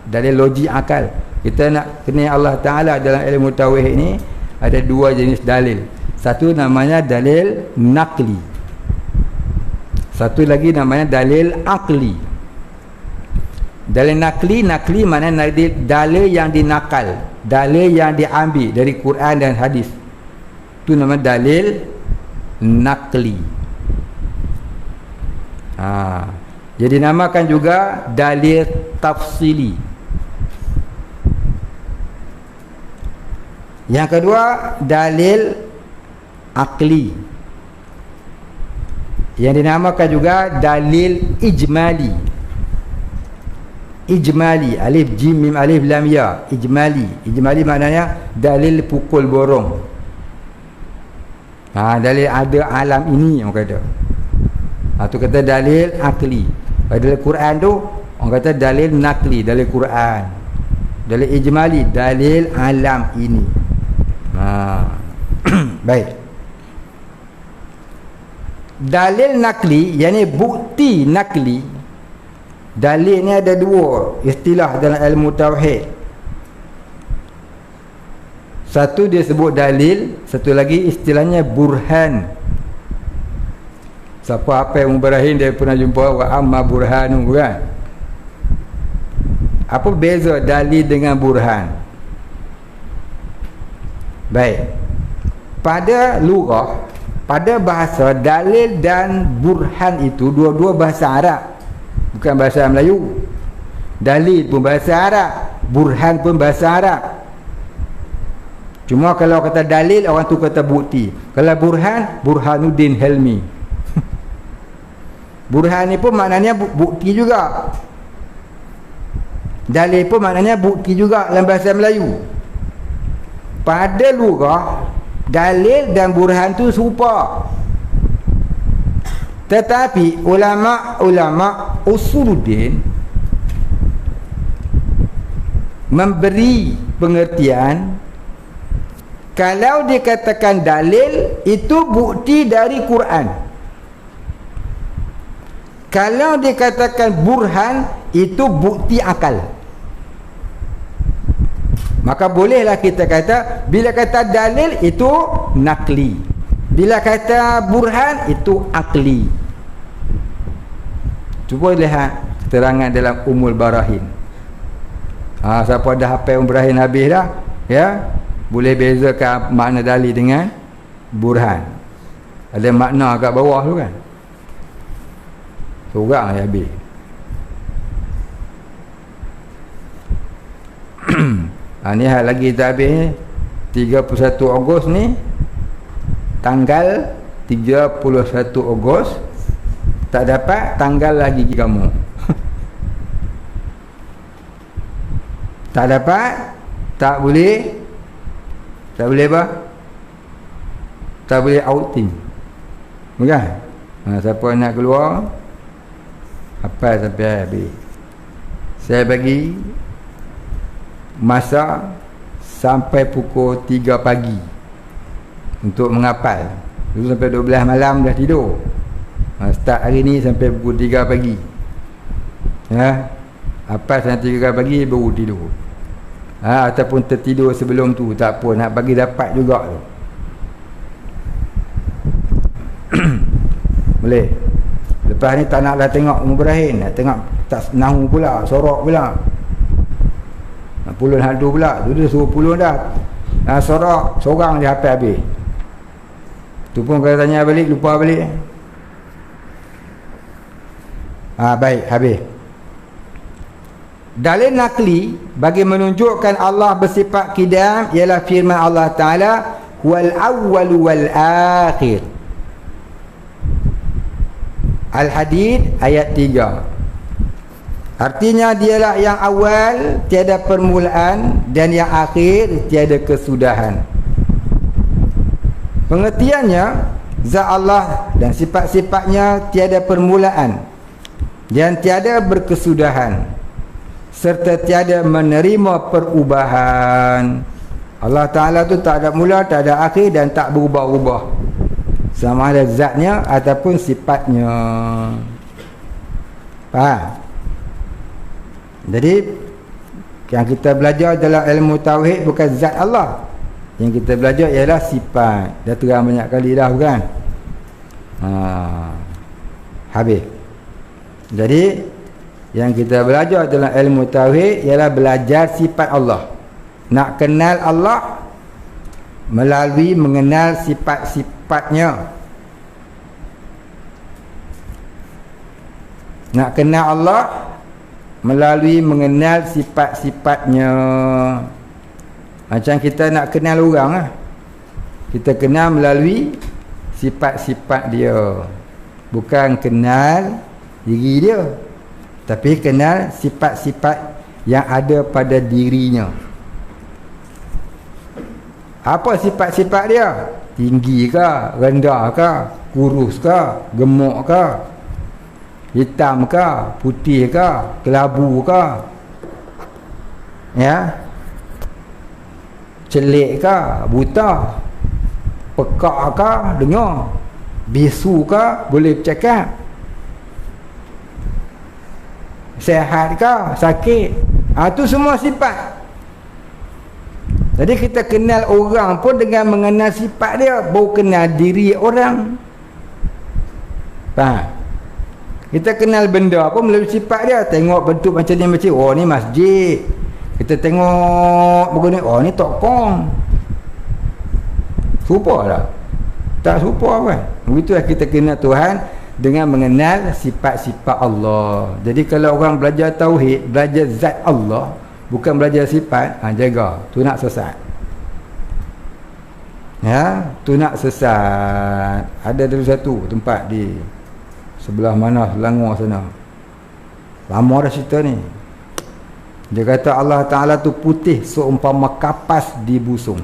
Dalil logik akal. Kita nak kenal Allah Ta'ala dalam ilmu tauhid ni ada 2 jenis dalil. Satu namanya dalil nakli, satu lagi namanya dalil akli. Dalil nakli maknanya dalil yang dinakal, dalil yang diambil dari Quran dan hadis. Itu nama dalil nakli. Jadi namakan juga dalil tafsili. Yang kedua dalil akli, yang dinamakan juga dalil ijmali. Ijmali, alif jim mim alif lam ya, ijmali maknanya dalil pukul borong. Dalil ada alam ini orang kata. Tu kata dalil akli. Pada Quran tu orang kata dalil nakli, dalil Quran. Dalil ijmali, dalil alam ini. Baik. Dalil nakli, yakni bukti nakli. Dalil ni ada 2 istilah dalam ilmu tauhid. Satu dia sebut dalil, satu lagi istilahnya burhan. Siapa apa yang Ibrahim dia pernah jumpa wa amma burhanu kan? Apa beza dalil dengan burhan? Baik. Pada lugah, pada bahasa, dalil dan burhan itu dua-dua bahasa Arab, bukan bahasa Melayu. Dalil pun bahasa Arab, burhan pun bahasa Arab. Cuma kalau kata dalil, orang tu kata bukti. Kalau burhan, Burhanuddin Helmi. Burhan ni pun maknanya bukti juga. Dalil pun maknanya bukti juga dalam bahasa Melayu. Pada lugah, dalil dan burhan tu serupa. Tetapi ulama usuluddin memberi pengertian, kalau dikatakan dalil itu bukti dari Quran, kalau dikatakan burhan itu bukti akal. Maka bolehlah kita kata, bila kata dalil itu nakli, bila kata burhan itu akli. Cuba lihat keterangan dalam Ummul Barahin. Siapa dah hafal Ummul Barahin habis dah, ya, boleh bezakan makna dalil dengan burhan. Ada makna kat bawah tu kan. Seorang je habis. Ni hal lagi tak habis ni. 31 Ogos ni, tanggal 31 Ogos tak dapat, tanggal lagi kamu. Tak dapat, tak boleh apa? Tak boleh outing. Bukan? Siapa nak keluar, apa sampai habis. Saya bagi masa sampai pukul 3 pagi untuk menghafal. Dulu sampai 12 malam dah tidur. Start hari ni sampai pukul 3 pagi. Ya. Hafal sampai 3 pagi baru tidur. Ataupun tertidur sebelum tu, tak apa, nak bagi dapat juga tu. Boleh. Lepas ni tak naklah tengok Mubrahin, nak tengok tak nahu pula, sorok pula. Puluh hadu pula, tu dia suruh puluh dah. Sorok seorang dia hafal habis. Tu pun kalau tanya balik lupa balik. Baik, habis. Dalil nakli bagi menunjukkan Allah bersifat qidam ialah firman Allah Taala, wal awwal wal akhir. Al-Hadid ayat 3. Artinya dialah yang awal, tiada permulaan, dan yang akhir, tiada kesudahan. Pengertiannya, zat Allah dan sifat-sifatnya tiada permulaan dan tiada berkesudahan, serta tiada menerima perubahan. Allah Ta'ala tu tak ada mula, tak ada akhir, dan tak berubah-ubah, sama ada zatnya ataupun sifatnya. Faham? Jadi yang kita belajar dalam ilmu tauhid bukan zat Allah. Yang kita belajar ialah sifat. Dah terang banyak kali dah, bukan? Habis. Jadi yang kita belajar dalam ilmu tauhid ialah belajar sifat Allah. Nak kenal Allah melalui mengenal sifat-sifatnya. Nak kenal Allah melalui mengenal sifat-sifatnya. Macam kita nak kenal orang lah, kita kenal melalui sifat-sifat dia, bukan kenal diri dia, tapi kenal sifat-sifat yang ada pada dirinya. Apa sifat-sifat dia? Tinggi ke, rendah ke, kurus ke, gemuk ke, hitam ke, putih ke, kelabu ke, ya, celik ke, buta, pekak ke, dengar, bisu ke, boleh bercakap, sehat ke, sakit. Itu semua sifat. Jadi kita kenal orang pun dengan mengenal sifat dia, baru kenal diri orang. Faham? Kita kenal benda pun melalui sifat dia. Tengok bentuk macam ni, macam oh ni masjid. Kita tengok begini, oh ni tokong. Serupa tak? Tak serupa kan? Begitulah kita kenal Tuhan dengan mengenal sifat-sifat Allah. Jadi kalau orang belajar tauhid, belajar zat Allah, bukan belajar sifat, jaga, tu nak sesat. Ya, tu nak sesat. Ada dulu satu tempat di sebelah mana, Selangor sana. Lama dah cerita ni. Dia kata Allah Ta'ala tu putih seumpama kapas di busung.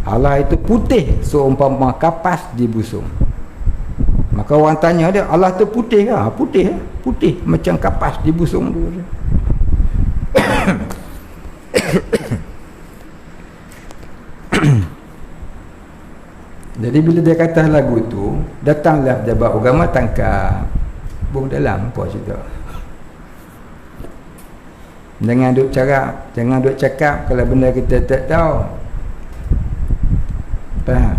Allah itu putih seumpama kapas di busung. Maka orang tanya dia, Allah tu putih ke? Putih, putih macam kapas di busung tu. Jadi bila dia kata lagu tu, datanglah pejabat agama tangkap. Bung dalam apa cerita. Jangan duk cakap kalau benda kita tak tahu. Faham?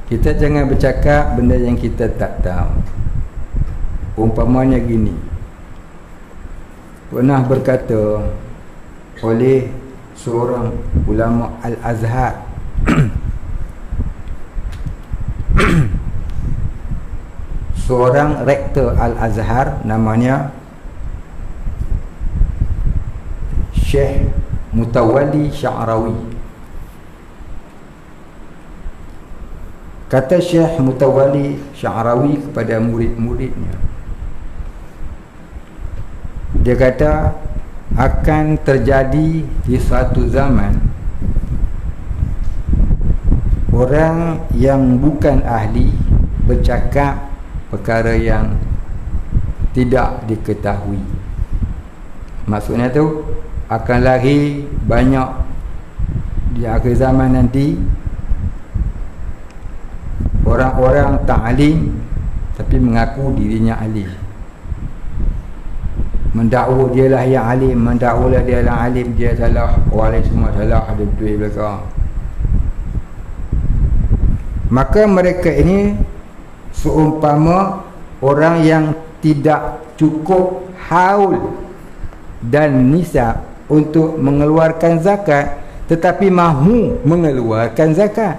Kita jangan bercakap benda yang kita tak tahu. Umpamanya gini. Pernah berkata oleh seorang ulama Al-Azhar, seorang rektor Al-Azhar namanya Syekh Mutawalli Sya'rawi. Kata Syekh Mutawalli Sya'rawi kepada murid-muridnya, dia kata akan terjadi di suatu zaman orang yang bukan ahli bercakap perkara yang tidak diketahui. Maksudnya tu akan lahir banyak di akhir zaman nanti orang-orang tak alim tapi mengaku dirinya alim, mendakwa dialah yang alim, mendakwalah dialah alim, dia salah, orang lain semua salah, ada betul belakang. Maka mereka ini seumpama orang yang tidak cukup haul dan nisab untuk mengeluarkan zakat, tetapi mahu mengeluarkan zakat.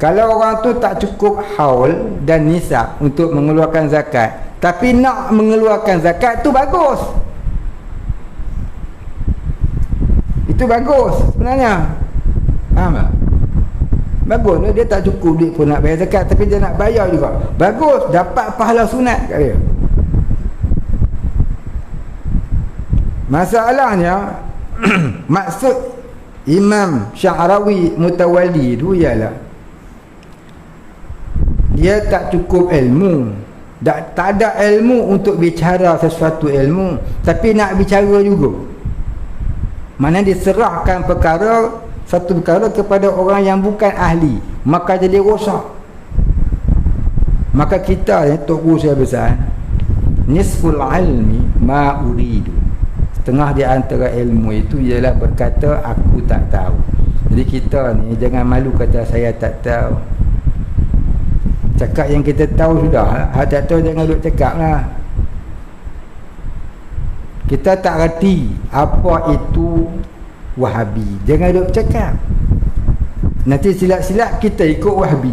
Kalau orang tu tak cukup haul dan nisab untuk mengeluarkan zakat, tapi nak mengeluarkan zakat, tu bagus. Itu bagus sebenarnya. Faham tak? Bagus, dia tak cukup duit pun nak bayar zakat, tapi dia nak bayar juga. Bagus, dapat pahala sunat kat dia. Masalahnya maksud Imam Sya'rawi Mutawalli itu ialah dia tak cukup ilmu, tak ada ilmu untuk bicara sesuatu ilmu, tapi nak bicara juga. Mana diserahkan satu perkara kepada orang yang bukan ahli, maka jadi rosak. Maka kita ni, Tok Guru saya besar, nisful ilmi ma uridu, setengah di antara ilmu itu ialah berkata aku tak tahu. Jadi kita ni jangan malu kata saya tak tahu. Cakap yang kita tahu sudah. Hak tak tahu jangan duk cakap lah. Kita tak reti apa itu Wahabi, jangan duk cakap. Nanti silap-silap kita ikut Wahabi.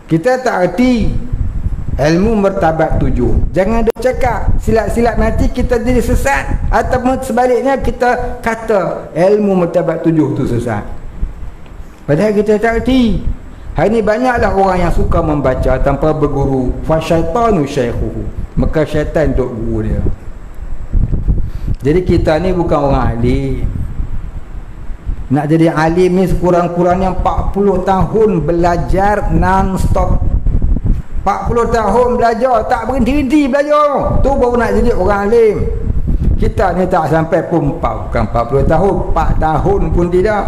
Kita tak reti ilmu martabat 7, jangan duk cakap. Silap-silap nanti kita jadi sesat. Ataupun sebaliknya kita kata ilmu martabat 7 tu sesat, padahal kita tak reti. Hari ni banyaklah orang yang suka membaca tanpa berguru. Fasyaitanu syaikhuhu, maka syaitan duk guru dia. Jadi kita ni bukan orang alim. Nak jadi alim ni sekurang-kurangnya 40 tahun belajar non-stop. 40 tahun belajar, tak berhenti-henti belajar, tu baru nak jadi orang alim. Kita ni tak sampai pun bukan 40 tahun, 4 tahun pun tidak.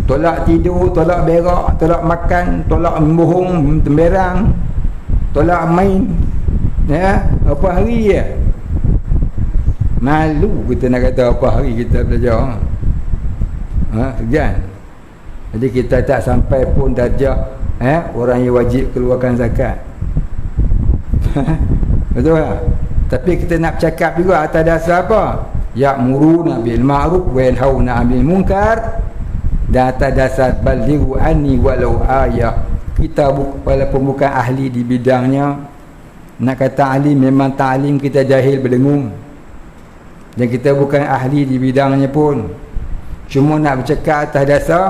Tolak tidur, tolak berak, tolak makan, tolak bohong, temberang, tolak main, ya, apa hari ya. Malu kita nak kata apa hari kita belajar. Kan? Jadi kita tak sampai pun darjah orang yang wajib keluarkan zakat. Betul tak? Tapi kita nak cakap juga atas dasar apa? Ya'muruna bil ma'ruf wa yanhauna 'anil munkar, dan atas dasar balighu anni walau ayah. Kita walaupun bukan ahli di bidangnya, nak kata alim memang tak alim, kita jahil berdengung, dan kita bukan ahli di bidangnya pun, cuma nak bercakap atas dasar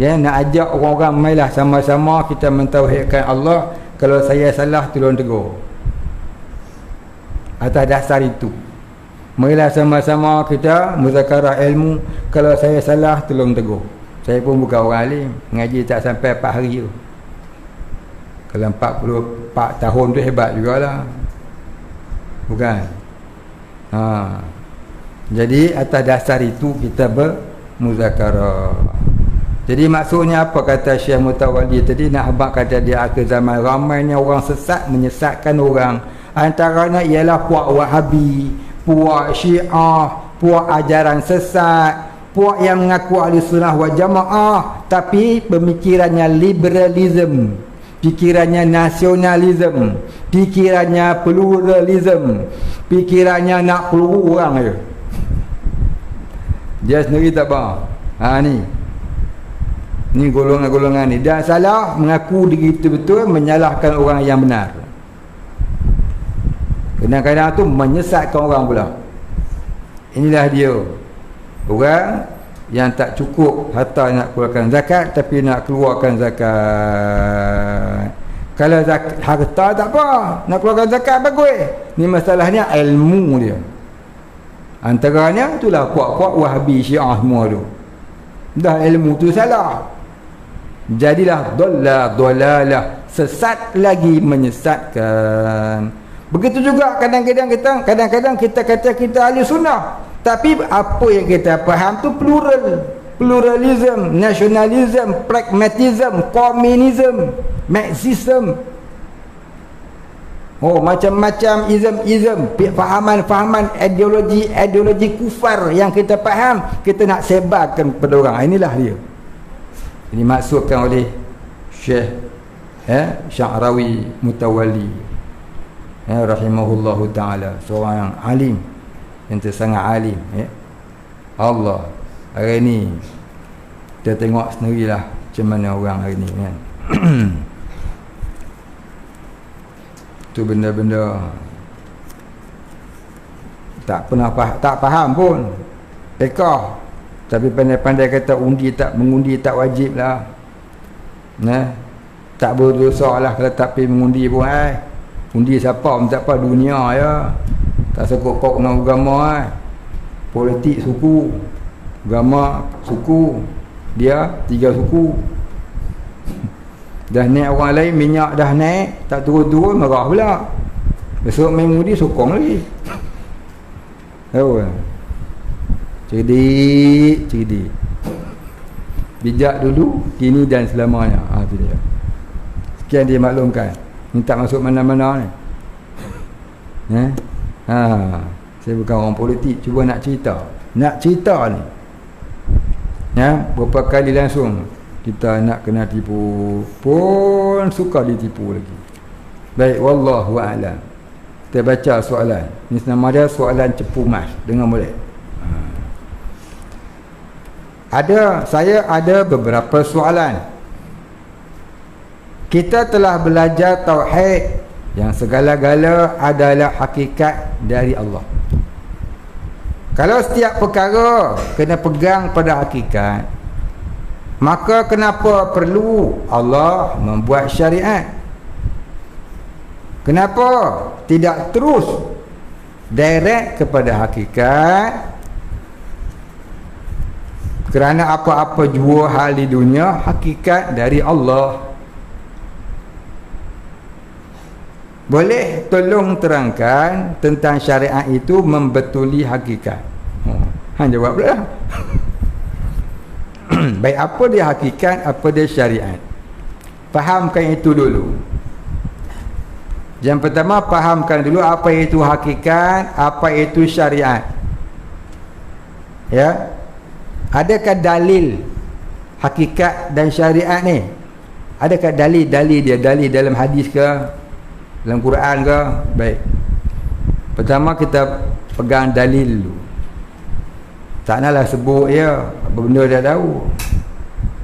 Ya, nak ajak orang-orang mailah sama-sama kita mentauhidkan Allah. Kalau saya salah tolong tegur. Atas dasar itu, mailah sama-sama kita muzakarah ilmu. Kalau saya salah tolong tegur. Saya pun bukan orang alim, ngaji tak sampai 4 hari tu. Kalau 44 tahun tu hebat jugalah. Bukan. Jadi atas dasar itu kita bermuzakarah. Jadi maksudnya apa kata Syekh Mutawalli tadi, nak abang kata di akhir zaman ramainya orang sesat menyesatkan orang. Antaranya ialah puak Wahabi, puak Syiah, puak ajaran sesat, puak yang mengaku ahli sunnah wal jamaah tapi pemikirannya liberalism, pikirannya nasionalism, pikirannya pluralism, pikirannya nak peluru orang je. Dia sendiri tak faham. Ni golongan-golongan ni. Dan salah mengaku diri betul-betul, menyalahkan orang yang benar. Kadang-kadang tu menyesatkan orang pula. Inilah dia. Orang yang tak cukup harta nak keluarkan zakat, tapi nak keluarkan zakat. Kalau zakat, harta tak apa, nak keluarkan zakat bagus. Ni masalahnya ilmu dia. Antaranya itulah puak-puak Wahabi, Syiah semua tu. Dah ilmu tu salah. Jadilah dolalah, sesat lagi menyesatkan. Begitu juga kadang-kadang kita kata kita ahli sunnah, tapi apa yang kita faham tu pluralism, nationalism, pragmatism, communism, marxism. Macam-macam ism, fahaman ideologi kufar yang kita faham, kita nak sebarkan kepada orang. Inilah dia. Ini maksudkan oleh Syekh Sya'rawi Mutawalli rahimahullahu ta'ala, seorang yang alim, yang sangat alim. Allah, hari ni kita tengok sendirilah macam mana orang hari ni kan. Tu benda-benda tak faham pun fiqh, tapi pandai-pandai kata mengundi tak wajib lah. Tak berdosa lah kalau tak pergi mengundi pun. Undi siapa pun tak apa, dunia ya. Tak sekut-kut dengan agama. Politik suku, agama suku, dia 3 suku. Dah naik orang lain, minyak dah naik, tak turun-turun, marah pula. Besok main mengundi, sokong lagi. Tahu kan? Cerdik. Bijak dulu, kini dan selamanya. Itu dia. Sekian dia maklumkan. Ni tak masuk mana-mana ni. Saya bukan orang politik, cuba nak cerita ni. Berapa kali langsung kita nak kena tipu, pun suka ditipu lagi. Baik, wallahu a'lam. Kita baca soalan. Ni nama dia soalan cepu mas. Dengar boleh? Saya ada beberapa soalan. Kita telah belajar tauhid yang segala-gala adalah hakikat dari Allah. Kalau setiap perkara kena pegang pada hakikat, maka kenapa perlu Allah membuat syariat? Kenapa tidak terus direct kepada hakikat? Kerana apa-apa jua hal di dunia hakikat dari Allah. Boleh tolong terangkan tentang syariat itu membetuli hakikat? Han jawab pula. Baik, apa dia hakikat, apa dia syariat? Fahamkan itu dulu. Yang pertama, fahamkan dulu apa itu hakikat, apa itu syariat. Ya. Adakah dalil hakikat dan syariat ni? Adakah dalil dalam hadis ke, dalam Quran ke? Baik. Pertama kita pegang dalil dulu. Tak naklah sebut ya, apa benda dah tahu.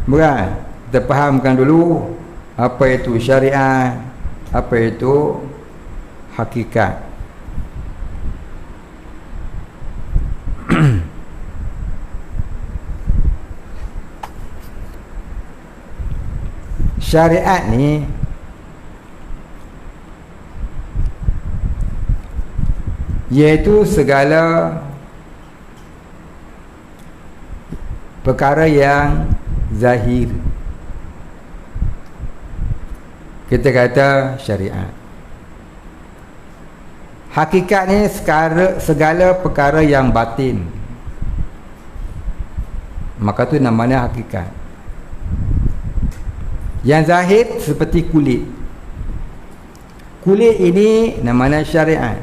Bukan. Kita fahamkan dulu apa itu syariat, apa itu hakikat. syariat ni iaitu segala perkara yang zahir. Kita kata syariat. Hakikat ni segala perkara yang batin, maka tu namanya hakikat. Yang zahir seperti kulit. Kulit ini namanya syariat.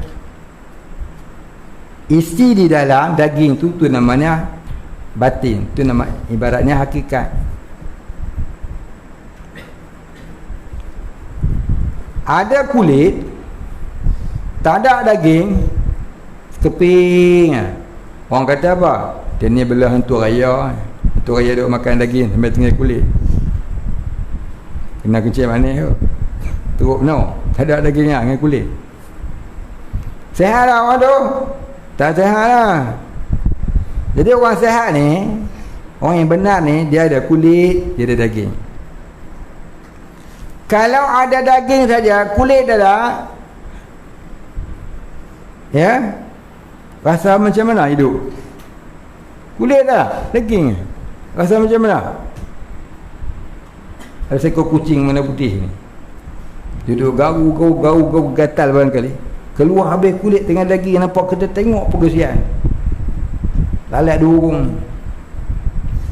Isi di dalam daging tu namanya batin. Tu nama ibaratnya hakikat. Ada kulit, tak ada daging, keping. Orang kata apa? Dia ni belah hantu raya. Hantu raya duk makan daging sampai tinggal kulit. Kena kencing manis tu. Teruk no. Tak ada daging dengan kulit. Sehat lah orang tu? Tak sehat lah. Jadi orang sehat ni, orang yang benar ni, dia ada kulit, dia ada daging. Kalau ada daging saja, kulit dah ada, ya, rasa macam mana hidup? Kulit dah, daging, rasa macam mana? Ada seekor kucing mana putih ni, duduk gau gatal barangkali, keluar habis kulit dengan daging, nampak kita tengok pun kesian. Lalat durung.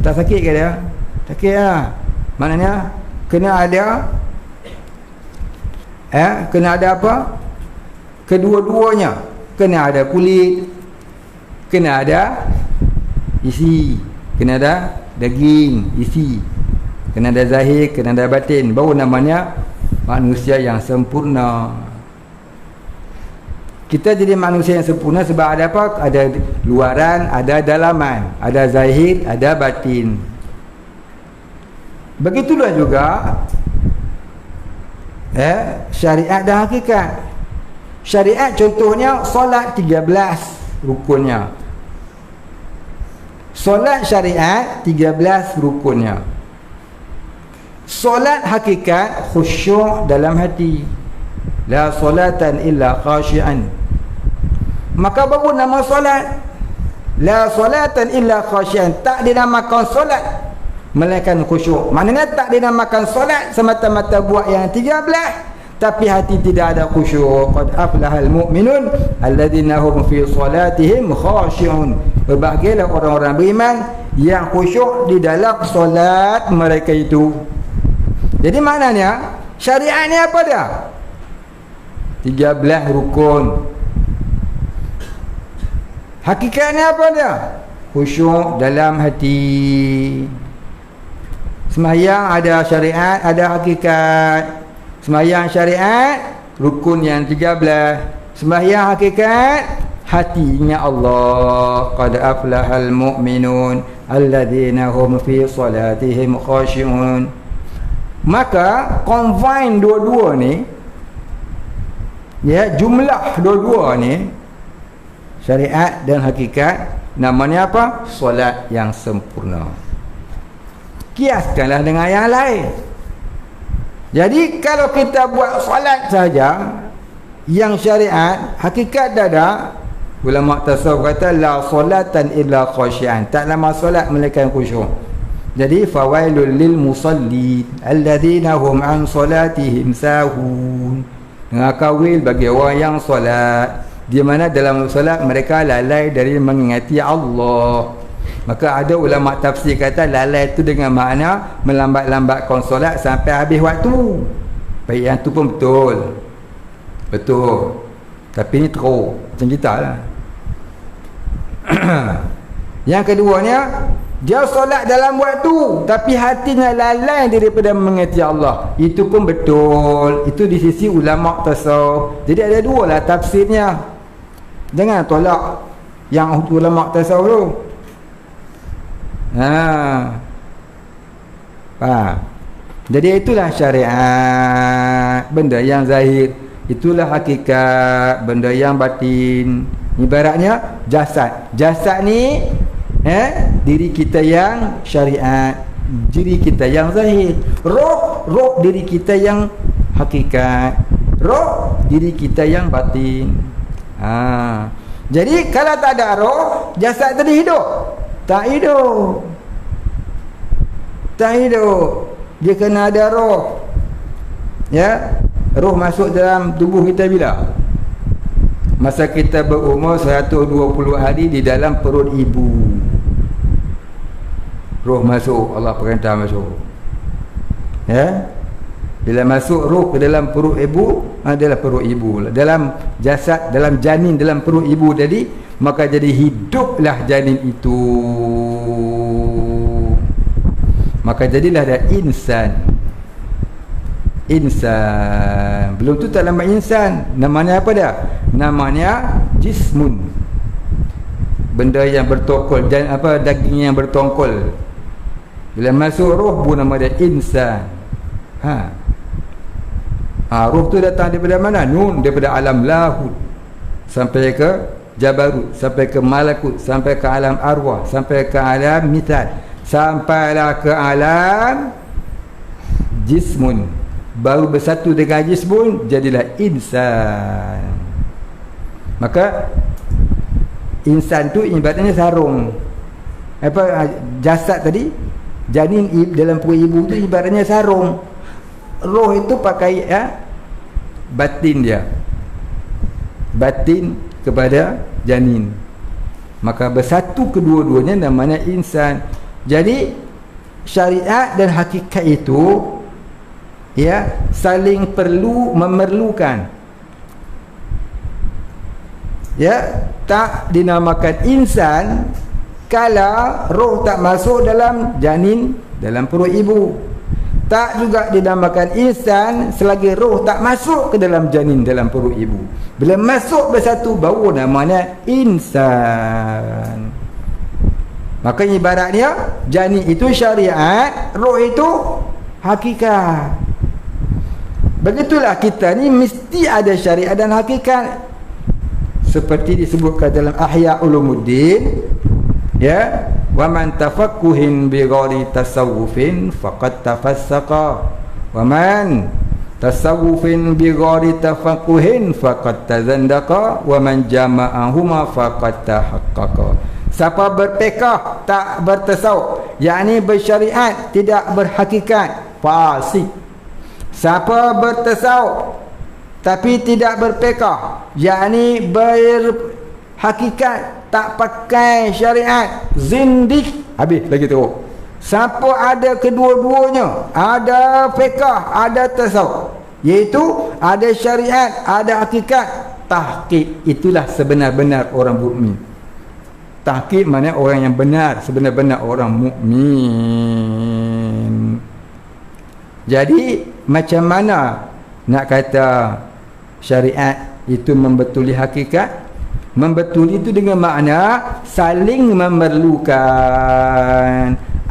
Tak sakit ke dia? Sakit lah. Maknanya kena ada kena ada apa? Kedua-duanya. Kena ada kulit, kena ada isi, kena ada daging, isi, kena ada zahir, kena ada batin. Baru namanya manusia yang sempurna. Kita jadi manusia yang sempurna sebab ada apa? Ada luaran, ada dalaman, ada zahir, ada batin. Begitulah juga syariat dan hakikat. Syariat contohnya solat 13 rukunnya. Solat syariat 13 rukunnya. Solat hakikat khusyuk dalam hati. La solatan illa khashi'an. Maka baru nama solat. La solatan illa khashi'an. Tak dinamakan solat melainkan khusyuk. Maknanya tak dinamakan solat semata-mata buat yang 13 tapi hati tidak ada khusyuk. Qad aflahal mu'minun alladzina hum fi solatihim khashi'un. Berbahagialah orang-orang beriman yang khusyuk di dalam solat mereka itu. Jadi maknanya syariat ni apa dia? 13 rukun. Hakikatnya apa dia? Khusyuk dalam hati. Sembahyang ada syariat, ada hakikat. Sembahyang syariat rukun yang 13. Sembahyang hakikat hatinya Allah. Qad aflahal mu'minun alladzina hum fi salatihim khashi'un. Maka combine dua-dua ni, ya, jumlah dua-dua ni, syariat dan hakikat, namanya apa? Solat yang sempurna. Kiaskanlah dengan yang lain. Jadi kalau kita buat solat saja yang syariat, hakikat dah ada, ulama tasawuf kata la solatan illa khasyian. Tak lama solat melainkan khusyuk. Jadi fawailul lil musallin alladzina hum an solatihim sahun. Ngakawil bagi orang yang solat, di mana dalam solat mereka lalai dari mengingati Allah. Maka ada ulama tafsir kata lalai itu dengan makna melambat-lambatkan solat sampai habis waktu. Baik, yang tu pun betul. Betul. Tapi ni teruk macam kita lah. Yang keduanya, dia solat dalam waktu tapi hatinya lalai daripada mengingati Allah. Itu pun betul. Itu di sisi ulama tasawuf. Jadi ada dua lah tafsirnya. Jangan tolak yang ulama tasawuf tu. Faham? Jadi itulah syariat, benda yang zahir. Itulah hakikat, benda yang batin. Ibaratnya jasad. Jasad ni diri kita yang syariat. diri kita yang zahir. Roh diri kita yang hakikat. Roh diri kita yang batin. Jadi kalau tak ada roh, jasad tadi hidup? Tak hidup. Dia kena ada roh. Ya, roh masuk dalam tubuh kita bila? Masa kita berumur 120 hari di dalam perut ibu. Roh masuk, Allah perintah masuk. Ya. Bila masuk roh ke dalam perut ibu, adalah perut ibu. Dalam jasad, dalam janin dalam perut ibu tadi, maka jadi hiduplah janin itu. Maka jadilah ada insan. Belum tu tak nama insan. Namanya apa dah? Namanya jismun. Benda yang bertongkol, dan daging yang bertongkol. Bila masuk roh pun nama dia insan. Roh tu datang daripada mana? Nun, daripada alam lahud sampai ke jabarut, sampai ke malakut, sampai ke alam arwah, sampai ke alam mithal, sampailah ke alam jismun. Baru bersatu dengan jismun, jadilah insan. Maka insan tu ibaratnya sarung. Jasad tadi, janin dalam perut ibu tu ibaratnya sarung. Roh itu pakai batin dia, batin kepada janin. Maka bersatu kedua-duanya namanya insan. Jadi syariat dan hakikat itu saling memerlukan. Tak dinamakan insan kalau roh tak masuk dalam janin dalam perut ibu. Tak juga dinamakan insan selagi roh tak masuk ke dalam janin dalam perut ibu. Bila masuk bersatu baru namanya insan. Maka ibaratnya janin itu syariat, roh itu hakikat. Begitulah kita ni mesti ada syariat dan hakikat. Seperti disebutkan dalam Ahya Ulumuddin, wa man tafaqquhin bi ghairi tasawufin faqad tafassaqa wa man tasawufin bi ghairi tafaqquhin faqad tazandaqa wa man jama'ahuma faqad tahaqqaqa. Siapa berfiqh tak bertasawuf, yakni bersyariat tidak berhakikat, fasik. Siapa bertasawuf tapi tidak berfiqh, yakni berhakikat, tak pakai syariat, zindik. Habis lagi teruk. Siapa ada kedua-duanya, ada fiqh, ada tasawuf, iaitu ada syariat, ada hakikat, tahqiq, itulah sebenar-benar orang mukmin. Tahqiq maknanya orang yang benar, sebenar-benar orang mukmin. Jadi macam mana nak kata syariat itu membetuli hakikat? Membetuli itu dengan makna saling memerlukan.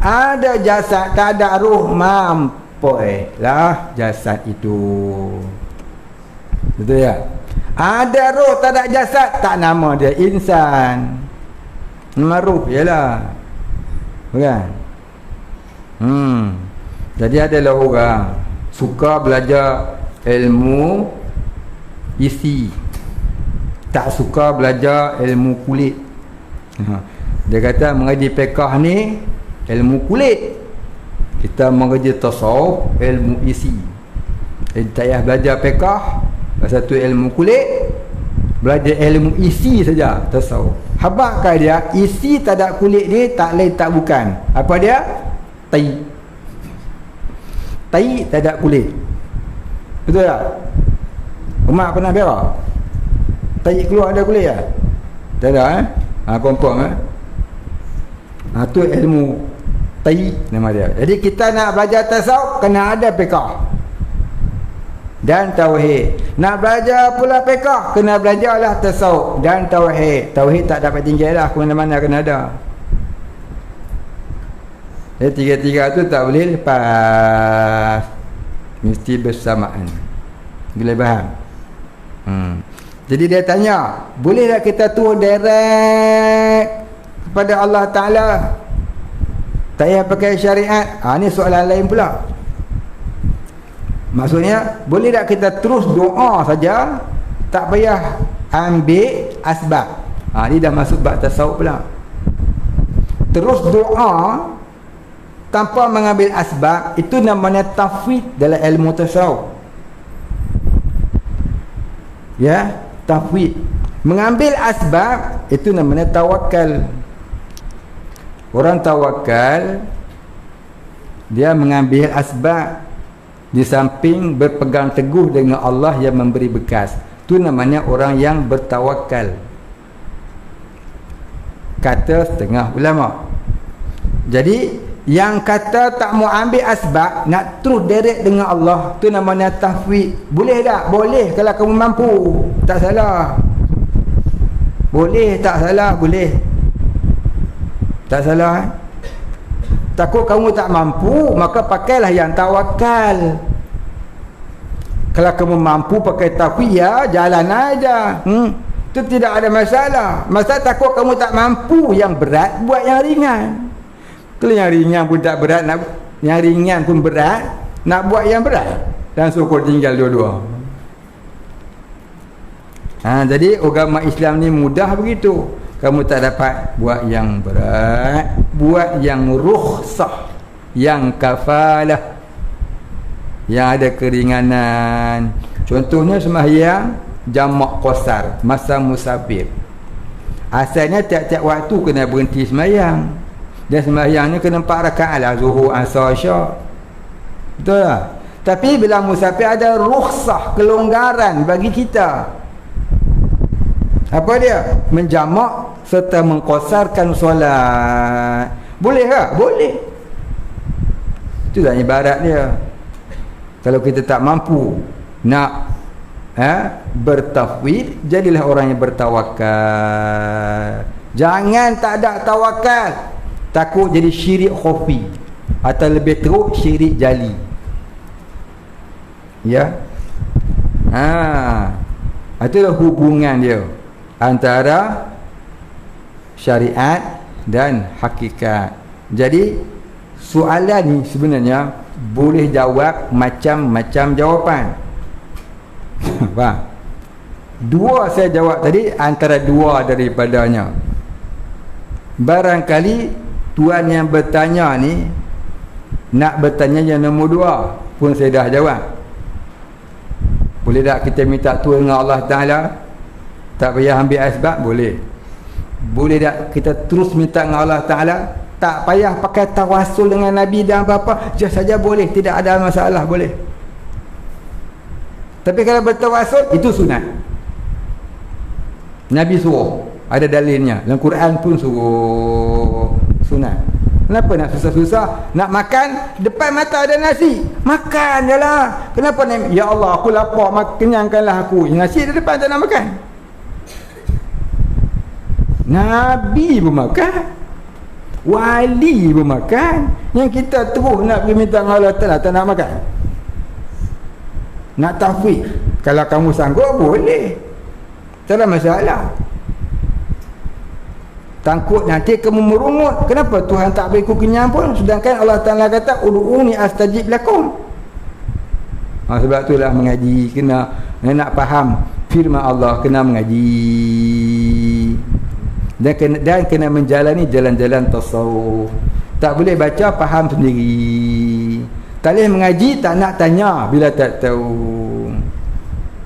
Ada jasad tak ada roh, mampuslah jasad itu. Betul ya? Ada roh tak ada jasad, tak nama dia insan. Nama roh ialah, bukan? Jadi adalah orang suka belajar ilmu isi, tak suka belajar ilmu kulit. Dia kata mengaji fiqh ni ilmu kulit, kita mengaji tasawuf ilmu isi. Jadi tak payah belajar fiqh, satu ilmu kulit, belajar ilmu isi saja, tasawuf. Habakkah dia isi tak ada kulit ni, tak lain tak bukan. Apa dia? Tai. Tai tak ada kulit. Betul tak? Umat pernah berak? Tai keluar ada kulit tak? Tak ada confirm tu ilmu tai nama dia. Jadi kita nak belajar tasawuf kena ada fiqh dan tauhid. Nak belajar pula fiqh kena belajarlah tasawuf dan tauhid. Tauhid tak dapat tinggallah, ke mana-mana kena ada. Jadi tiga-tiga tu tak boleh lepas, mesti bersamaan. Boleh faham? Jadi dia tanya, boleh tak kita turun direct kepada Allah Ta'ala? tak payah pakai syariat. Ni soalan lain pula. Maksudnya boleh tak kita terus doa saja, tak payah ambil asbab? Ni dah masuk bab tasawuf pula. Terus doa tanpa mengambil asbab, itu namanya tafwid dalam ilmu tasawuf. Ya, tafwid. Mengambil asbab itu namanya tawakal. Orang tawakal, dia mengambil asbab di samping berpegang teguh dengan Allah yang memberi bekas. Itu namanya orang yang bertawakal, kata setengah ulama. Jadi yang kata tak mau ambil asbab, nak terus direct dengan Allah, tu namanya tafwid. Boleh tak? Boleh kalau kamu mampu, tak salah. Boleh, tak salah, boleh, tak salah. Takut kamu tak mampu, maka pakailah yang tawakal. Kalau kamu mampu pakai tafwid, ya jalan aja. Itu tidak ada masalah. Masalah takut kamu tak mampu yang berat, buat yang ringan. Kalau yang ringan pun tak berat, yang ringan pun berat, nak buat yang berat, dan syukur tinggal dua-dua. Jadi agama Islam ni mudah begitu. Kamu tak dapat buat yang berat, buat yang rukhsah, yang kafalah, yang ada keringanan. Contohnya sembahyang jamak qasar masa musafir. Asalnya tiap-tiap waktu kena berhenti sembahyang, dan sembahyangnya kena 4 rakaat lah, zuhur, asar, isyak. Betul tak? Tapi bila musafir ada rukhsah, kelonggaran bagi kita. Apa dia? Menjamak serta mengqasarkan solat. Boleh tak? Boleh. Itulah ibarat dia. Kalau kita tak mampu nak bertafwid, jadilah orang yang bertawakal. Jangan tak ada tawakal, takut jadi syirik khafi, atau lebih teruk syirik jali. Ya. Itulah hubungan dia antara syariat dan hakikat. Jadi soalan ni sebenarnya boleh jawab macam-macam jawapan. Faham? Dua saya jawab tadi, antara dua daripadanya. Barangkali tuan yang bertanya ni nak bertanya yang nombor 2 pun saya dah jawab. Boleh tak kita minta tuan dengan Allah Ta'ala, tak payah ambil asbab? Boleh. Boleh tak kita terus minta dengan Allah Ta'ala, tak payah pakai tawasul dengan Nabi dan apa-apa, just saja? Boleh, tidak ada masalah, boleh. Tapi kalau bertawasul, itu sunat. Nabi suruh, ada dalilnya. Dalam Quran pun suruh sunat. Kenapa nak susah-susah? Nak makan, depan mata ada nasi, makan je lah. Kenapa ni? Ya Allah, aku lapar, kenyangkanlah aku. Nasi di depan tak nak makan. Nabi pun makan, wali pun makan. Yang kita terus nak pergi minta dengan Allah Ta'ala, tak nak makan. Nak tafwid, kalau kamu sanggup boleh, tak ada masalah. Takut nanti kamu merungut, kenapa Tuhan tak beri aku kenyang pun, sedangkan Allah Ta'ala kata ud'uni astajib lakum. Sebab itulah mengaji, kena nak faham firman Allah, kena mengaji, dan kena menjalani jalan-jalan tasawuf. Tak boleh baca faham sendiri. Tak boleh mengaji tak nak tanya bila tak tahu,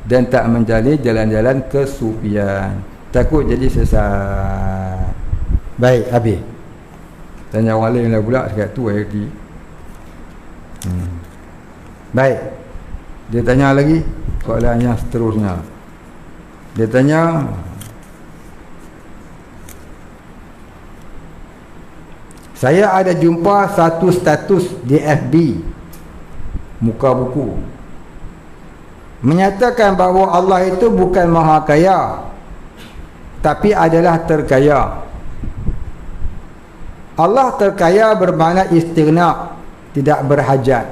dan tak menjalani jalan-jalan kesufian, takut jadi sesat. Baik, habis. Tanya orang lain lah pula dekat tu lagi. Baik. Dia tanya lagi soalan yang seterusnya. Dia tanya, saya ada jumpa satu status di FB, muka buku, menyatakan bahawa Allah itu bukan maha kaya, tapi adalah terkaya. Allah terkaya bermakna istighna, tidak berhajat.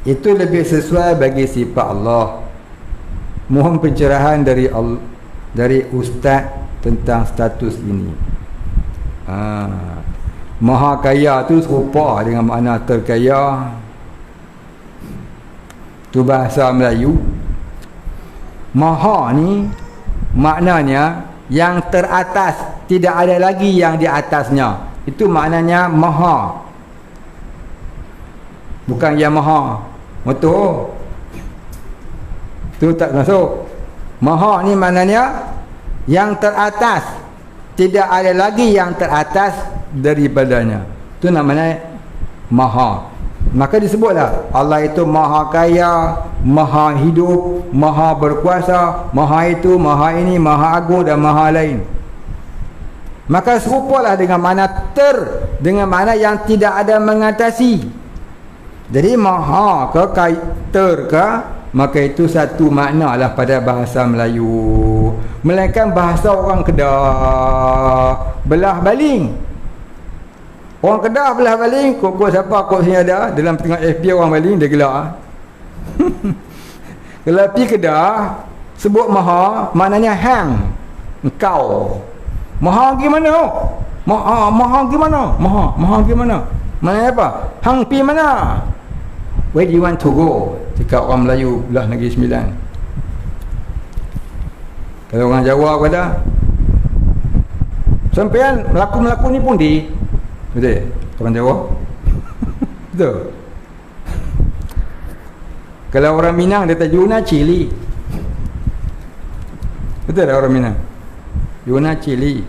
Itu lebih sesuai bagi sifat Allah. Mohon pencerahan dari ustaz tentang status ini. Maha kaya tu serupa dengan makna terkaya. Tu bahasa Melayu. Maha ni maknanya yang teratas, tidak ada lagi yang di atasnya. Itu maknanya maha. Bukan yang maha motor. Tu tak masuk. Maha ni maknanya yang teratas, tidak ada lagi yang teratas daripadanya. Itu namanya maha. Maka disebutlah Allah itu maha kaya, maha hidup, maha berkuasa, maha itu, maha ini, maha agung dan maha lain. Maka serupalah dengan makna dengan makna yang tidak ada mengatasi. Jadi maha ke ter ke, maka itu satu makna lah pada bahasa Melayu. Melainkan bahasa orang Kedah belah baling. Orang Kedah belah baling, kok siapa kok sini ada dalam tengah FB orang baling dia gelak. Kalau pergi Kedah sebut maha maknanya hang, engkau. Maha gimana? Maha gimana? Maha gimana? Maknanya apa? Hang pi mana? Where do you want to go? Cakap orang Melayu belah Negeri Sembilan. Kalau orang Jawa kata sampean melaku ni pun di. Betul? Orang Jawa. Betul. Kalau orang Minang dia kata Yuna Cili. Betul tak orang Minang? Yuna Cili.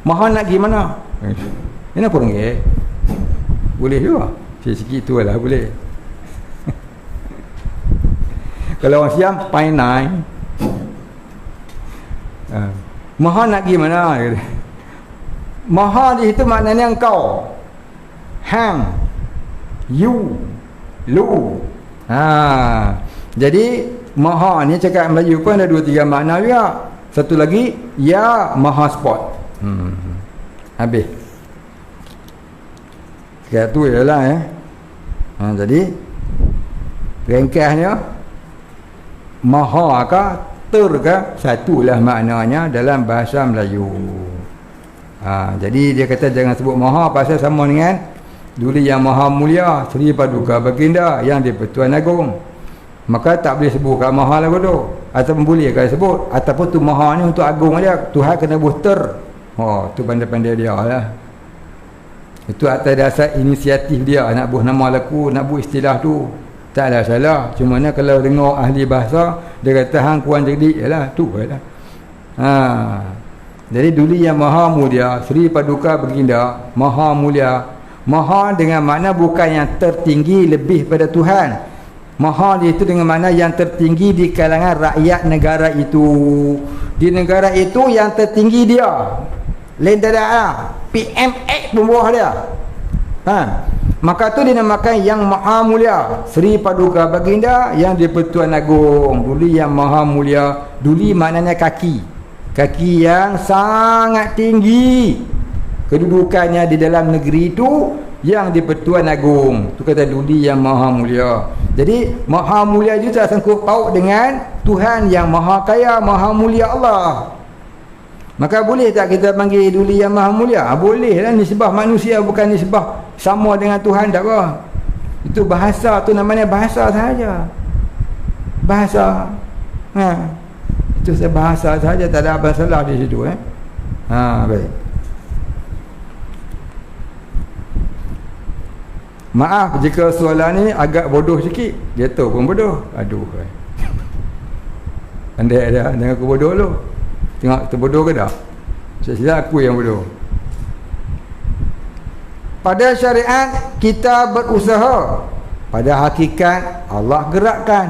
Maha nak pergi mana? Ini apa ringgit? Boleh juga. Sikit-sikit tu lah boleh. Kalau orang Siam, Painai. Maha nak pergi mana? Maha di situ maknanya engkau. Hang. You. Lu. Jadi maha ni cakap Melayu pun ada 2-3 makna juga. Satu lagi, ya maha sport. Habis. Sekarang tu ialah jadi ringkasnya maha ke ter ke, satulah maknanya dalam bahasa Melayu. Jadi dia kata jangan sebut maha pasal sama dengan Duli yang maha mulia Sri Paduka Baginda yang di-Pertuan Agong. Maka tak boleh sebut kat maha lah tu. Ataupun boleh kalau sebut, ataupun tu maha ni untuk agung dia. Tuhan kena buat ter. Tu pandai-pandai dia lah. Itu atas dasar inisiatif dia nak buat nama laku, nak buat istilah tu. Tak ada salah. Cuma kalau dengar ahli bahasa, dia kata hang kurang cerdik lah. Tu lah. Jadi Duli yang maha mulia Sri Paduka Baginda, maha mulia. Maha dengan makna bukan yang tertinggi lebih pada Tuhan. Maha itu dengan makna yang tertinggi di kalangan rakyat negara itu. Di negara itu yang tertinggi dia. Lain tak ada. PMX pun bawah dia. Maka tu dinamakan yang maha mulia Sri Paduka Baginda yang di-Pertuan Agong. Duli yang maha mulia. Duli maknanya kaki. Kaki yang sangat tinggi kedudukannya di dalam negeri itu yang di-Pertuan Agong. Tu kata Duli yang maha mulia. Jadi maha mulia juga sangkut paut dengan Tuhan yang maha kaya, maha mulia Allah. Maka boleh tak kita panggil Duli yang maha mulia? Boleh lah, nisbah manusia, bukan nisbah sama dengan Tuhan, tak apa. Itu bahasa tu namanya bahasa sahaja. Bahasa. Itu bahasa sahaja, tak ada apa salah di situ. Baik. Maaf jika soalan ni agak bodoh sikit. Dia tahu pun bodoh. Aduh. Andai ada dengan aku bodoh lu. Tengok terbodoh ke tak? Sila aku yang bodoh. Pada syariat kita berusaha. Pada hakikat Allah gerakkan.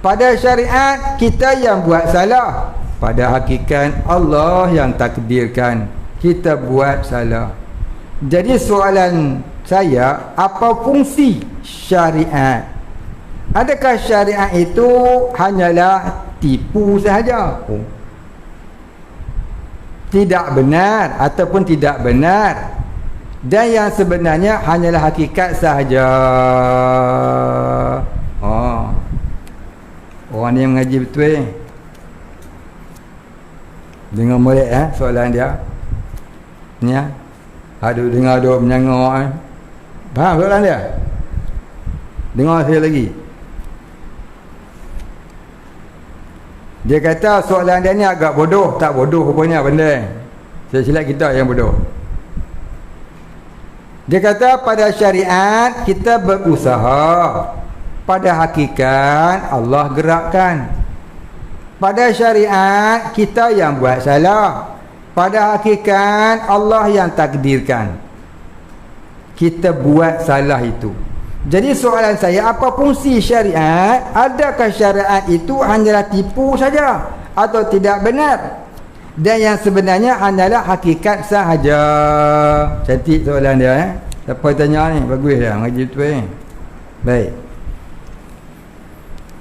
Pada syariat kita yang buat salah. Pada hakikat Allah yang takdirkan kita buat salah. Jadi soalan saya, apa fungsi syariat? Adakah syariat itu hanyalah tipu sahaja? Tidak benar ataupun tidak benar. Dan yang sebenarnya hanyalah hakikat sahaja. Orang ni mengaji betul. Dengar molek soalan dia. Ni Aduh, dengar duk menyangak. Faham soalan dia? Dengar saya lagi. Dia kata soalan dia ni agak bodoh. Tak bodoh rupanya benda. Saya silap kita yang bodoh. Dia kata pada syariat kita berusaha. Pada hakikat Allah gerakkan. Pada syariat kita yang buat salah. Pada hakikat Allah yang takdirkan. Kita buat salah itu. Jadi soalan saya, apa fungsi syariat? Adakah syariat itu hanyalah tipu saja atau tidak benar? Dan yang sebenarnya hanyalah hakikat sahaja. Cantik soalan dia. Siapa tanya ni? Bagus dah ngaji tu Baik.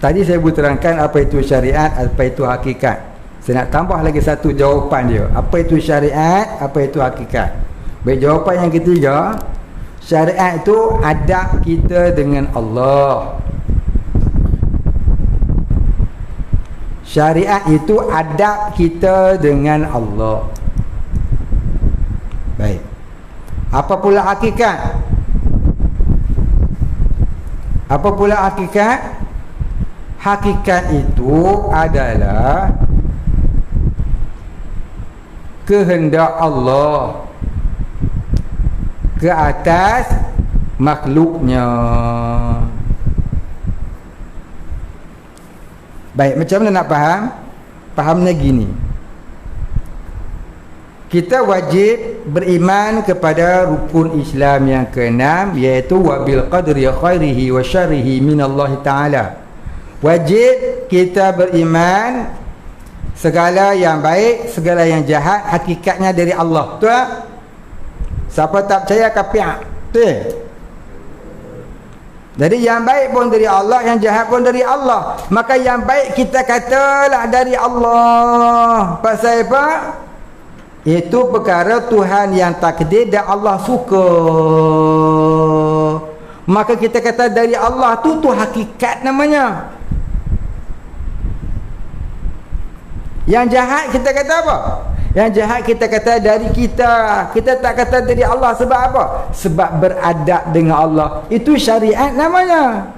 Tadi saya terangkan apa itu syariat, apa itu hakikat. Saya nak tambah lagi satu jawapan dia. Apa itu syariat, apa itu hakikat. Baik, jawapan yang ketiga, syariat itu adab kita dengan Allah. Syariat itu adab kita dengan Allah. Baik. Apa pula hakikat? Apa pula hakikat? Hakikat itu adalah kehendak Allah ke atas makhluknya. Baik, macam mana nak faham? Fahamnya gini. Kita wajib beriman kepada rukun Islam yang ke-6, iaitu wabil qadri khairihi wa syarrihi minallahi ta'ala. Wajib kita beriman segala yang baik, segala yang jahat hakikatnya dari Allah. Betul tak? Siapa tak percaya kafir. Betul? Jadi yang baik pun dari Allah, yang jahat pun dari Allah. Maka yang baik kita katalah dari Allah. Pasal apa? Itu perkara Tuhan yang takdir dan Allah suka. Maka kita kata dari Allah tu hakikat namanya. Yang jahat kita kata apa? Yang jahat kita kata dari kita. Kita tak kata dari Allah. Sebab apa? Sebab beradab dengan Allah. Itu syariat namanya.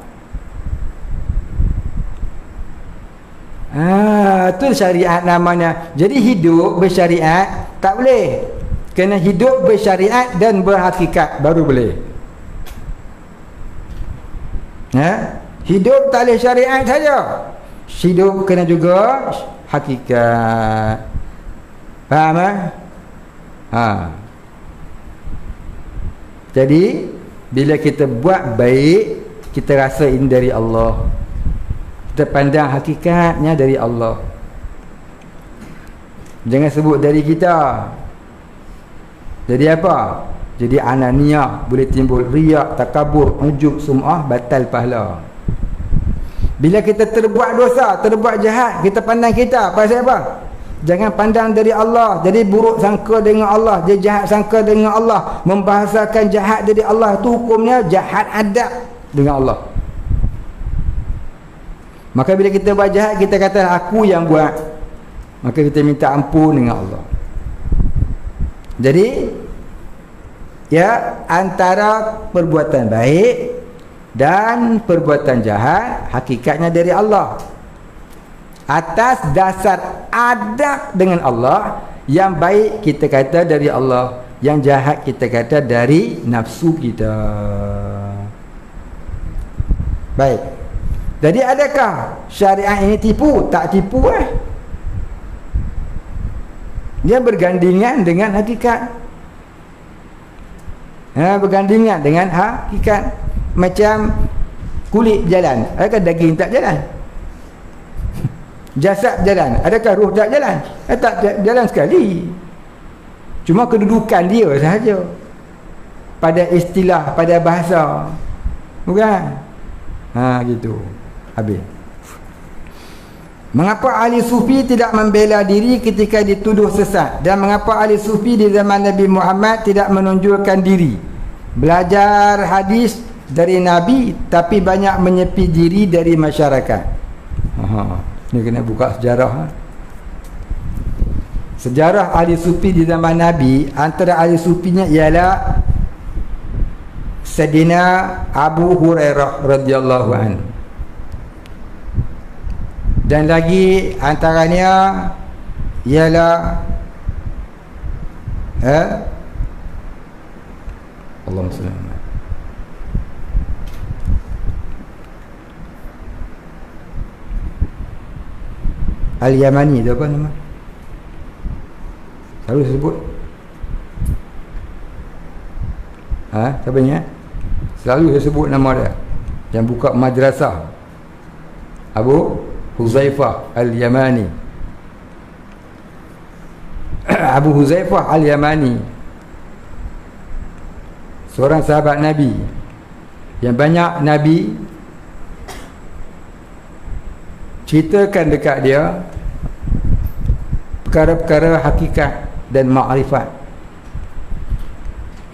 Itu syariat namanya. Jadi hidup bersyariat tak boleh. Kena hidup bersyariat dan berhakikat baru boleh. Hidup tak boleh syariat saja. Hidup kena juga hakikat. Faham Jadi bila kita buat baik, kita rasa ini dari Allah. Kita pandang hakikatnya dari Allah. Jangan sebut dari kita. Jadi apa? Jadi ananiah, boleh timbul riak, takabur, ujub, sum'ah, batal pahala. Bila kita terbuat dosa, terbuat jahat, kita pandang kita. Pasal apa? Jangan pandang dari Allah. Jadi buruk sangka dengan Allah, dia jahat sangka dengan Allah, membahasakan jahat dari Allah. Itu hukumnya jahat adab dengan Allah. Maka bila kita buat jahat, kita kata aku yang buat. Maka kita minta ampun dengan Allah. Jadi ya, antara perbuatan baik dan perbuatan jahat hakikatnya dari Allah. Atas dasar adab dengan Allah, yang baik kita kata dari Allah, yang jahat kita kata dari nafsu kita. Baik. Jadi adakah syariat ini tipu? Tak tipu Dia bergandingan dengan hakikat. Bergandingan dengan hakikat. Macam kulit jalan, adakah daging tak jalan? Jasad jalan, adakah ruh tak jalan? Tak jalan sekali. Cuma kedudukan dia sahaja. Pada istilah, pada bahasa. Bukan? Gitu. Habis. Mengapa ahli sufi tidak membela diri ketika dituduh sesat? Dan mengapa ahli sufi di zaman Nabi Muhammad tidak menunjukkan diri? Belajar hadis dari Nabi tapi banyak menyepi diri dari masyarakat. Ini kena buka sejarah. sejarah ahli sufi di zaman Nabi, antara ahli sufinya ialah Sayyidina Abu Hurairah radhiyallahu anhu. Dan lagi antaranya ialah Allahumma salli alaihi Al-Yamani, itu apa nama? Selalu sebut. Siapa ni? Selalu saya sebut nama dia. Yang buka madrasah. Abu Huzaifah Al-Yamani. Abu Huzaifah Al-Yamani, seorang sahabat Nabi yang banyak Nabi ceritakan dekat dia perkara-perkara hakikat dan makrifat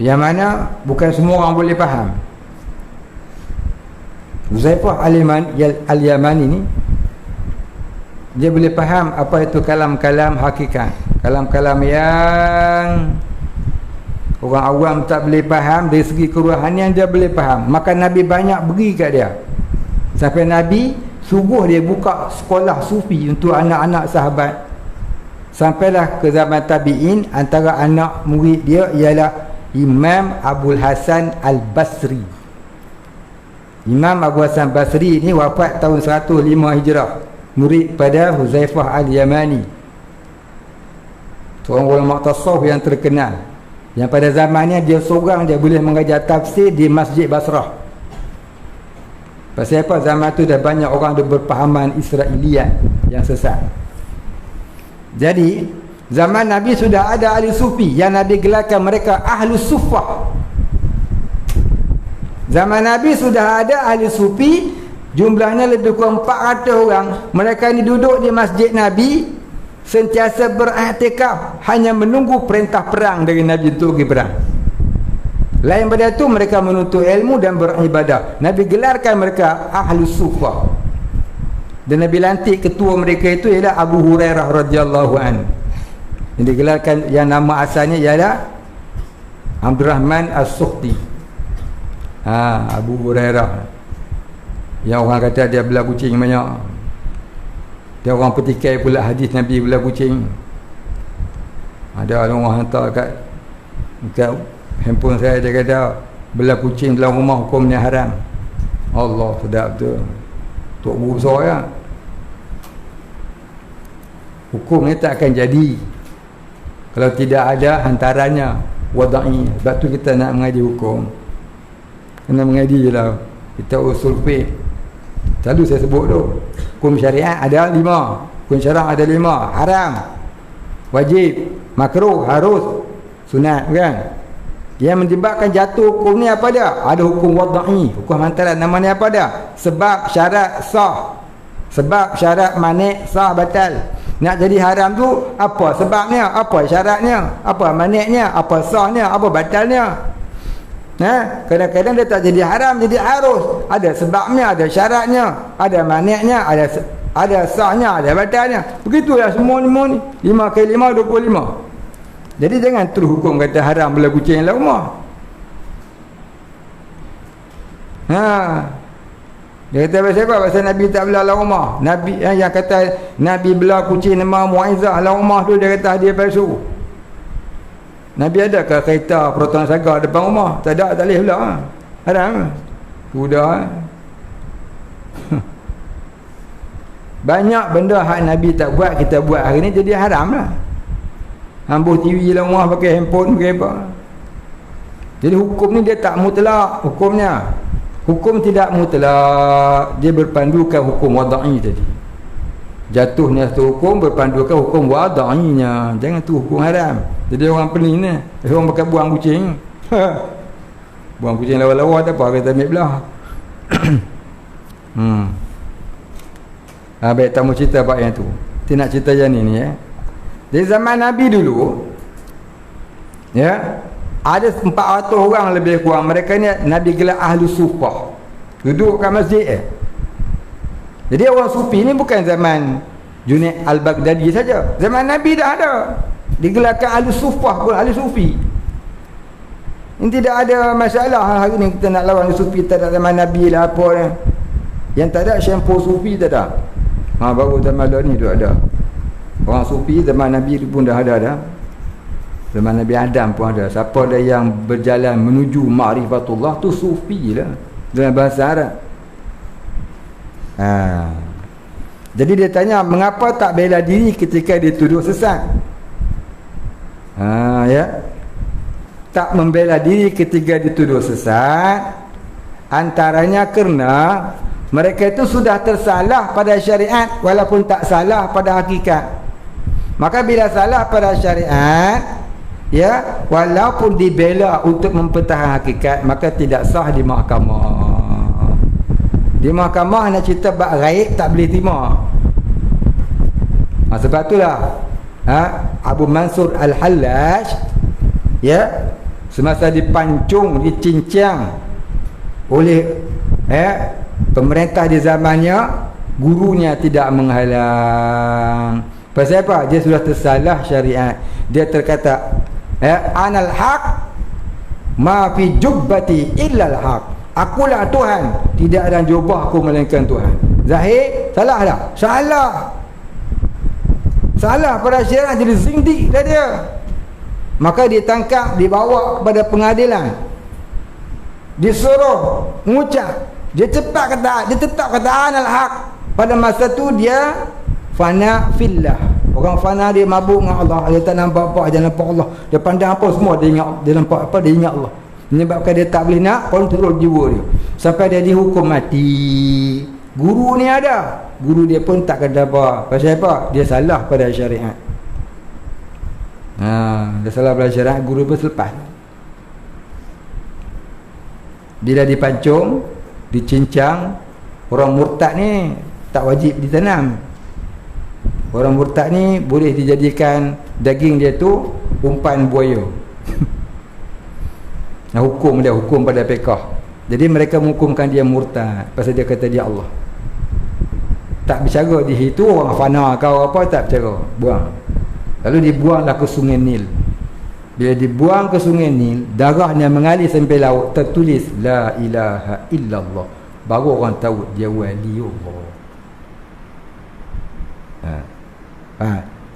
yang mana bukan semua orang boleh faham. Huzaifah Al-Yamani ni dia boleh faham apa itu kalam-kalam hakikat, kalam-kalam yang orang awam tak boleh faham. Dari segi kerohanian dia boleh faham. Maka Nabi banyak beri kat dia, sampai Nabi suruh dia buka sekolah sufi untuk anak-anak sahabat. Sampailah ke zaman tabi'in, antara anak murid dia ialah Imam Abul Hasan Al-Basri. Imam Abu Hasan Basri ni wafat tahun 105 Hijrah, murid pada Huzaifah Al-Yamani, seorang ulama tasawuf yang terkenal, yang pada zamannya dia seorang dia boleh mengajar tafsir di Masjid Basrah. Pasal apa? Zaman tu dah banyak orang ada berpahaman Israeliat yang sesat. Jadi zaman Nabi sudah ada ahli sufi yang Nabi gelarkan mereka Ahlus Suffah. Zaman Nabi sudah ada ahli sufi, jumlahnya lebih kurang 400 orang. Mereka ni duduk di masjid Nabi, sentiasa beriktikaf, hanya menunggu perintah perang dari Nabi untuk pergi perang. Lain pada itu mereka menuntut ilmu dan beribadah. Nabi gelarkan mereka Ahlus Suffah. Dan Nabi lantik ketua mereka itu ialah Abu Hurairah radhiyallahu anhu. Yang digelarkan, yang nama asalnya ialah Abdurrahman As-Sukhti. Abu Hurairah, yang orang kata dia belah kucing banyak. Dia orang petikai pula hadis Nabi belah kucing. Ada orang hantar kat handphone saya, dia kata belah kucing dalam rumah hukumnya haram. Allah, sedap tu. Tok guru besar ya. Hukum ni tak akan jadi kalau tidak ada hantarannya wada'i. Sebab tu kita nak mengaji hukum, kena mengaji je lah. Kita usul fiqh, selalu saya sebut tu, hukum syariat ada 5, hukum syarah ada 5. Haram, wajib, makruh, harus, sunat, kan? Yang menyebabkan jatuh hukum ni apa dia? Ada hukum wada'i, hukum hantaran. Namanya apa dia? Sebab, syarat, sah. Sebab, syarat, manik, sah, batal. Nak jadi haram tu apa sebabnya, apa syaratnya, apa maniknya, apa sahnya, apa batalnya. Kadang-kadang dia tak jadi haram, jadi harus. Ada sebabnya, ada syaratnya, ada maniknya, ada sahnya, ada batalnya. Begitulah semua ni 5 kali 5 25. Jadi jangan terus hukum kata haram belah kucing dalam rumah. Dia kata pasal apa? Pasal Nabi tak belah dalam rumah. Nabi yang kata Nabi belah kucing nama Muaizah dalam rumah tu, dia kata dia palsu. Nabi adakah kereta perotan saga depan rumah? Tak ada, tak boleh belah. Haram. Sudah. Banyak benda hak Nabi tak buat, kita buat hari ni jadi haram lah. Ambuh TV dalam rumah pakai handphone, pakai apa. Jadi hukum ni dia tak mutlak hukumnya. Hukum tidak mutlak, dia berpandukan hukum wada'i tadi. Jatuhnya satu hukum berpandukan hukum wada'inya. Jangan tu hukum haram. Jadi orang pening ni, orang pakai buang kucing. Buang kucing lawa-lawa tak apa, kita ambil belah. Baik, tamu cerita pak yang tu. Kita nak cerita yang ni ya. Di zaman Nabi dulu, ya, ada 400 orang lebih kurang. Mereka ni Nabi gelar Ahlus Suffah. Duduk kat masjid. Jadi orang sufi ni bukan zaman Junaid Al-Baghdadi saja. Zaman Nabi dah ada. digelarkan ahli sufah pun ahli sufi. Ini tidak ada masalah hari ni kita nak lawan sufi, tak ada zaman Nabi lah apa ni. Yang tak ada syampu sufi tak ada. Baru zaman ni tu ada. Orang sufi zaman Nabi pun dah ada dah. Zaman Nabi Adam pun ada. Siapa ada yang berjalan menuju ma'rifatullah tu sufi lah dalam bahasa Arab. Jadi dia tanya, mengapa tak bela diri ketika dituduh sesat? Ya. Tak membela diri ketika dituduh sesat antaranya kerana mereka itu sudah tersalah pada syariat walaupun tak salah pada hakikat. Maka bila salah pada syariat, ya, walaupun dibela untuk mempertahankan hakikat, maka tidak sah di mahkamah. Di mahkamah nak cerita bab ghaib tak boleh terima. Sebab itulah Abu Mansur Al-Hallaj, ya, semasa dipancung, dicincang oleh pemerintah di zamannya, gurunya tidak menghalang. Pasal apa? Dia sudah tersalah syariat. Dia terkata, anal haq ma fi jubbati illa al haq. Akulah Tuhan, tidak ada jubah aku melainkan Tuhan. Zahir salah dah. Salah pada syariat, jadi zindik dah dia. Maka ditangkap, dibawa kepada pengadilan, disuruh mengucap. Dia cepat kata, dia tetap kata anal haq. Pada masa tu dia fana fillah. Orang fana, dia mabuk dengan Allah. Dia tak nampak apa, dia nampak Allah. Dia pandang apa semua, dia ingat, dia nampak apa, dia ingat Allah. Menyebabkan dia tak boleh nak kontrol jiwa dia, sampai dia dihukum mati. Guru ni ada, guru dia pun tak kata apa. Pasal apa? Dia salah pada syariat. Dia salah pada syariat, guru pun selepas. Bila dipancung, dicincang, orang murtad ni tak wajib ditanam. Orang murtad ni boleh dijadikan daging dia tu umpan buaya. Hukum dia, hukum pada fiqh. Jadi mereka menghukumkan dia murtad pasal dia kata dia Allah. Tak bercara di situ orang fana kau apa, tak bercara, buang. Lalu dibuanglah ke sungai Nil. Bila dibuang ke sungai Nil, darahnya mengalir sampai laut, tertulis la ilaha illallah. Baru orang tahu dia waliullah.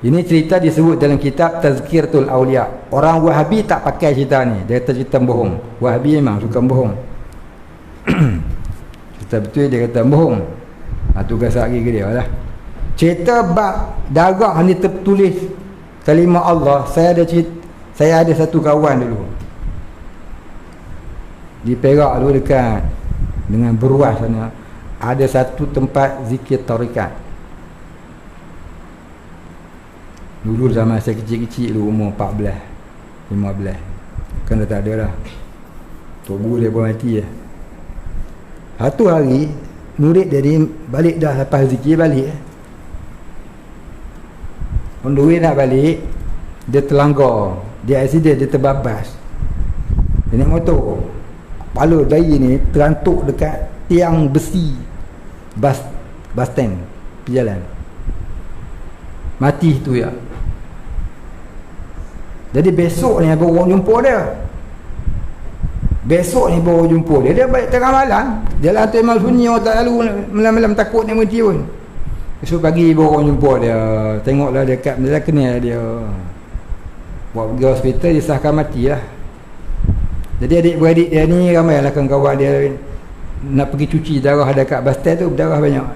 Ini cerita disebut dalam kitab Tazkiratul Awliya. Orang Wahabi tak pakai cerita ni. Dia kata cerita bohong. Wahabi memang suka bohong. Cerita betul dia kata bohong. Tugas lagi ke dia lah. Cerita bab darah ni tertulis kalimah Allah. Saya ada satu kawan dulu di Perak dulu, dekat dengan Beruas sana, ada satu tempat zikir tarikat. Dulu zaman saya kecil-kecil dulu, umur 14 15, kan dah tak ada dah. Tok guru dia pun mati lah. Satu hari murid dia ni balik dah, lepas zikir balik. On the way nak balik, dia terlanggar, dia accident, dia terbabas. Dia naik motor, kepala bayi ni terantuk dekat tiang besi bus stand berjalan. Mati tu ya. Jadi besok ni baru orang jumpa dia. Dia balik tengah malam. Jalan tu memang sunyi, orang tak lalu malam-malam, takut nak mati pun. Besok pagi baru orang jumpa dia. Tengoklah dia kat dia kenal dia. Buat pergi hospital, disahkan mati lah. Jadi adik-beradik dia ni ramai lah kawan-kawan dia nak pergi cuci darah dekat bus stand tu, berdarah banyak.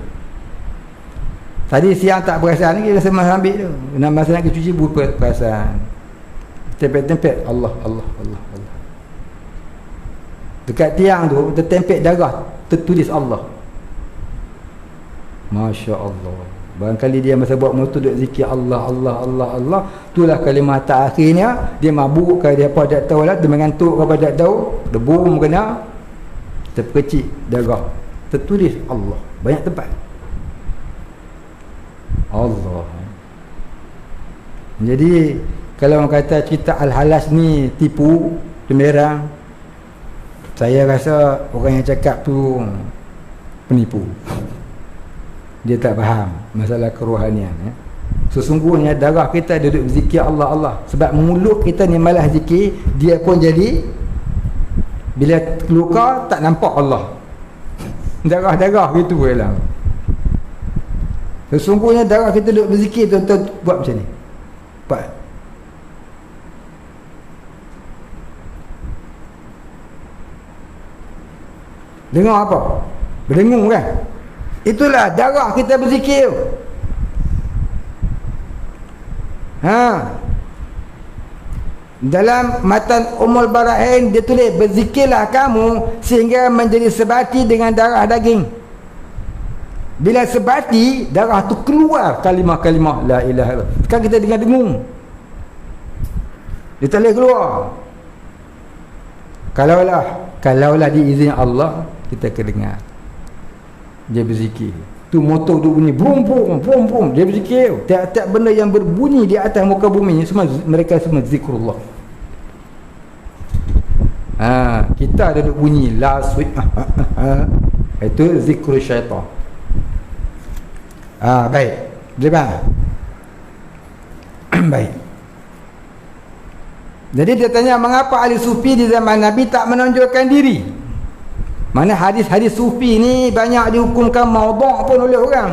Tadi siang tak perasan lagi, rasa masa ambil tu. Masa nak pergi cuci baru perasan. Tempek-tempek Allah. Dekat tiang tu tertempek darah, tertulis Allah. Masya Allah. Barangkali dia masa buat motor duk zikir Allah. Itulah kalimah terakhirnya. Dia mabuk ke dia apa tak tahu lah. Dia mengantuk ke apa tak tahu. Debu kena, terpercik darah, tertulis Allah. Banyak tempat Allah. Jadi kalau orang kata cerita Al-Halas ni tipu, cemerlang, saya rasa orang yang cakap tu penipu. Dia tak faham masalah kerohanian. Sesungguhnya darah kita duduk zikir Allah Allah. Sebab mulut kita ni malah zikir, dia pun jadi bila luka tak nampak Allah. Darah-darah gitu lah. Sesungguhnya darah kita duduk berzikir, tuan-tuan buat macam ni. Buat. Dengar apa? Berdengung kan? Itulah darah kita berzikir. Dalam matan Ummul Barahin dia tulis, berzikirlah kamu sehingga menjadi sebati dengan darah daging. Bila sebati, darah tu keluar kalimah-kalimah la ilaha illallah. Sekarang kita dengar dengung, dia tak boleh keluar. Kalaulah diizin Allah, kita akan dengar dia berzikir. Tu motor tu bunyi brum brum brum brum, dia berzikir. Tiap-tiap benda yang berbunyi di atas muka bumi semua, mereka semua zikrullah. Kita duduk bunyi la sweet, itu zikrul syaitan. Baik. Jelas. Baik. Jadi dia tanya, mengapa ahli sufi di zaman Nabi tak menonjolkan diri? Mana hadis-hadis sufi ni banyak dihukumkan maudhu' pun oleh orang.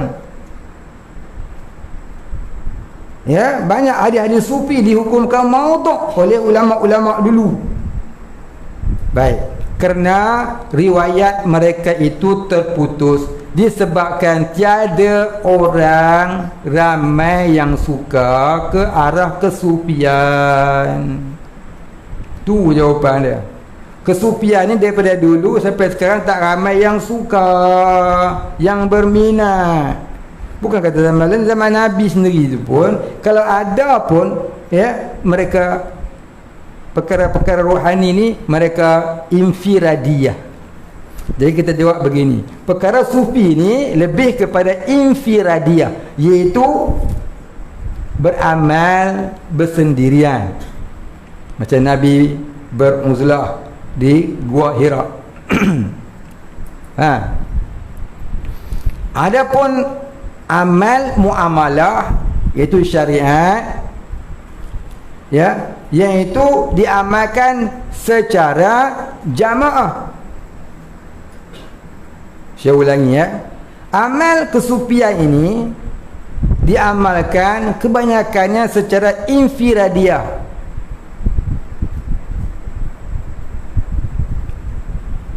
Ya, banyak hadis-hadis sufi dihukumkan maudhu' oleh ulama-ulama dulu. Baik, kerana riwayat mereka itu terputus disebabkan tiada orang ramai yang suka ke arah kesufian. Tu jawapan dia. Kesufian ni daripada dulu sampai sekarang tak ramai yang suka, yang berminat. Bukan kata zaman lain, zaman Nabi sendiri tu pun, kalau ada pun, ya, mereka perkara-perkara rohani ni mereka infiradiyah. Jadi kita jawab begini, perkara sufi ni lebih kepada infiradiyah, iaitu beramal bersendirian. Macam Nabi beruzlah di Gua Hira. Adapun amal muamalah, iaitu syariat, ya, yang itu diamalkan secara jamaah. Saya ulangi, ya. Amal kesufian ini diamalkan kebanyakannya secara infiradiyah.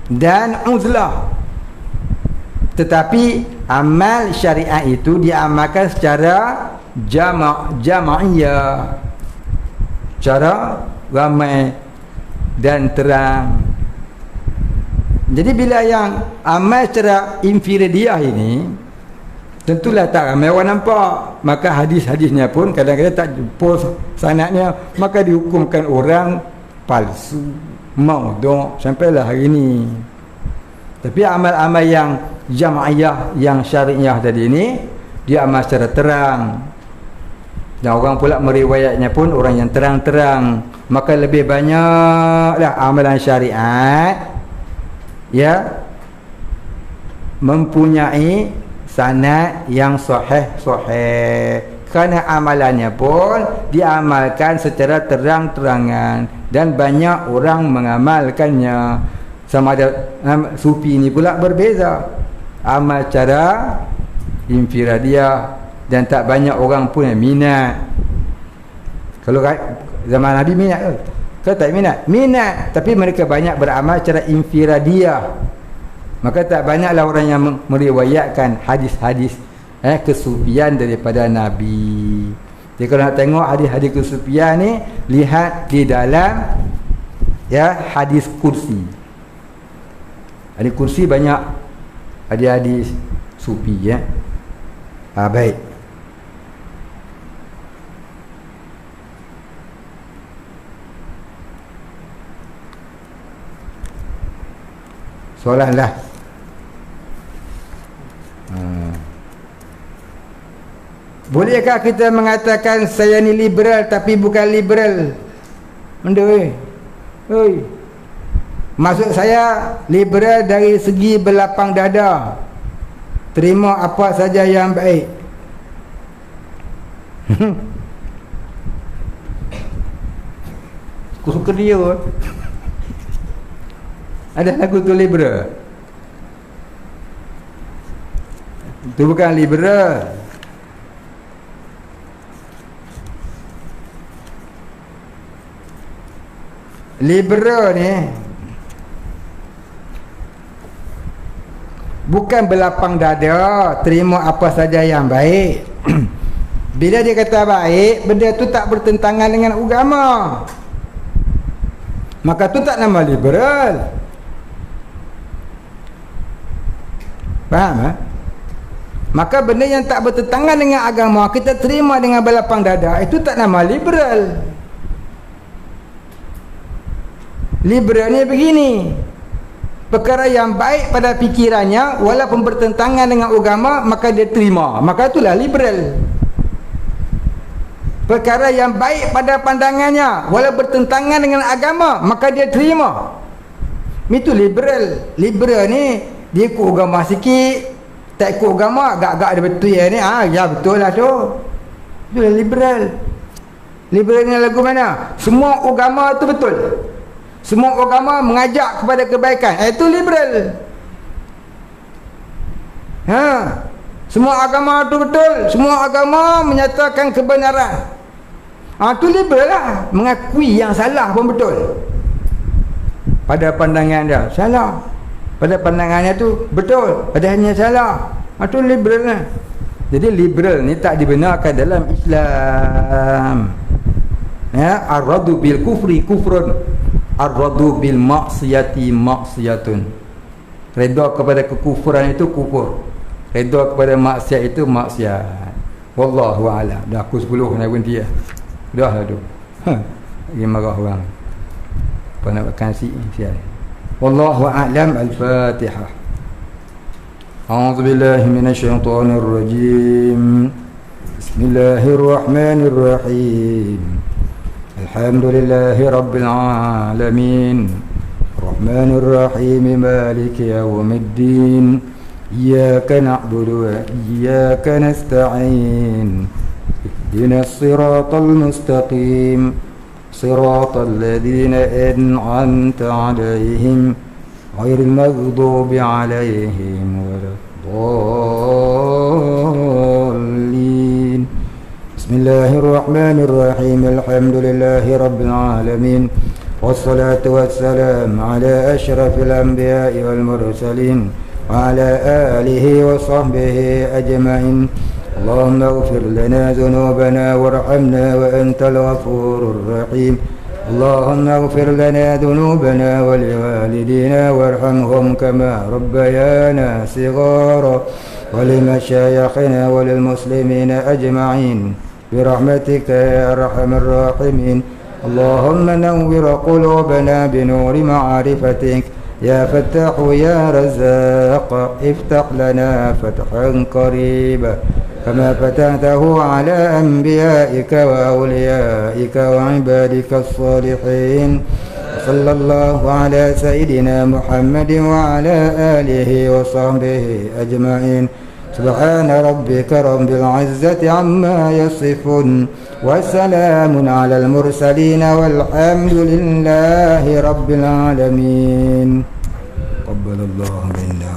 Dan uzlah. Tetapi amal syariat itu diamalkan secara jama'iyah, cara ramai dan terang. Jadi bila yang amal secara infiradiyah ini, tentulah tak ramai orang nampak. Maka hadis-hadisnya pun kadang-kadang tak jumpa sanadnya, maka dihukumkan orang palsu, maudhu' sampailah hari ini. Tapi amal-amal yang jama'iyah, yang syariah tadi ini, dia amal secara terang. Dan orang pula meriwayatnya pun orang yang terang-terang. Maka lebih banyaklah amalan syariat, ya, mempunyai sanad yang sahih. Kerana amalannya pun diamalkan secara terang-terangan dan banyak orang mengamalkannya. Sama ada sufi ini pula berbeza, amal cara infiradiyah, dan tak banyak orang pun yang minat. Kalau zaman Nabi minat ke? Kalau tak minat? Minat, tapi mereka banyak beramal secara infiradiyah. Maka tak banyaklah orang yang meriwayatkan hadis-hadis kesufian daripada Nabi. Jadi kalau nak tengok hadis-hadis kesufian ni, lihat di dalam, ya, hadis kursi. Hadis kursi banyak hadis-hadis sufi, ya. Baik. Soalan lah. Bolehkah kita mengatakan saya ni liberal tapi bukan liberal? Benda oi. Maksud saya liberal dari segi berlapang dada, terima apa saja yang baik. Suka dia. Ada lagu tu liberal. Itu bukan liberal. Liberal ni bukan berlapang dada, terima apa saja yang baik. Bila dia kata baik, benda tu tak bertentangan dengan agama, maka tu tak nama liberal. Faham tak? Maka benda yang tak bertentangan dengan agama kita terima dengan berlapang dada, itu tak nama liberal. Liberal ni begini, perkara yang baik pada fikirannya walaupun bertentangan dengan agama maka dia terima, maka itulah liberal. Perkara yang baik pada pandangannya walaupun bertentangan dengan agama maka dia terima, itu liberal. Liberal ni dia ikut agama sikit, tak ikut agama agak-agak ada betul ya ni, ya betul lah tu. Itulah liberal. Liberal ni lagu mana? Semua agama tu betul, semua agama mengajak kepada kebaikan, itu liberal. Semua agama tu betul, semua agama menyatakan kebenaran, tu liberal lah. Mengakui yang salah pun betul. Pada pandangan dia salah, pada pandangannya tu betul, padahal salah, tu liberal lah. Jadi liberal ni tak dibenarkan dalam Islam. Ar-radu bil kufri kufrun, ar-radu bil maksiyati maksiyatun. Redha kepada kekufuran itu kufur, redha kepada maksiat itu maksiat. Wallahu a'lam. Dah aku 10 nak berhenti dah. Dah lah tu. Lagi marah orang. Apa nak makan sial. Wallahu a'lam. Al-Fatihah. A'udzu billahi minasyaitonir rajim. Bismillahirrahmanirrahim. Alhamdulillahi rabbil alamin. Rahmanir rahim. Maliki yaumiddin. Iyyaka na'budu wa iyyaka nasta'in. Ihdinas siratal mustaqim. Siratal ladzina an'amta 'alaihim ghairil maghdubi 'alaihim waladdallin. Bismillahirrahmanirrahim. Alhamdulillahi rabbil alamin. Wassalatu wassalamu ala asyrafil anbiya'i wal mursalin wa ala alihi wa sahbihi ajma'in. Allahumma ighfir lana dhunubana warhamna wa antal ghafurur rahim. Allahumma ighfir lana dhunubana wa liwalidina warhamhum kama rabbayana shighara wa limashayikhina wa lilmuslimina ajma'in birahmatika ya arhamar rahimin. Allahumma nawwir qulubana binuri ma'rifatik ya fattahu ya razzaq. Iftah lana fathan qariba كما فتحته على أنبيائك وأوليائك وعبادك الصالحين. صلى الله على سيدنا محمد وعلى آله وصحبه أجمعين. سبحان ربك رب العزة عما يصفون وسلام على المرسلين والحمد لله رب العالمين. قبل الله منا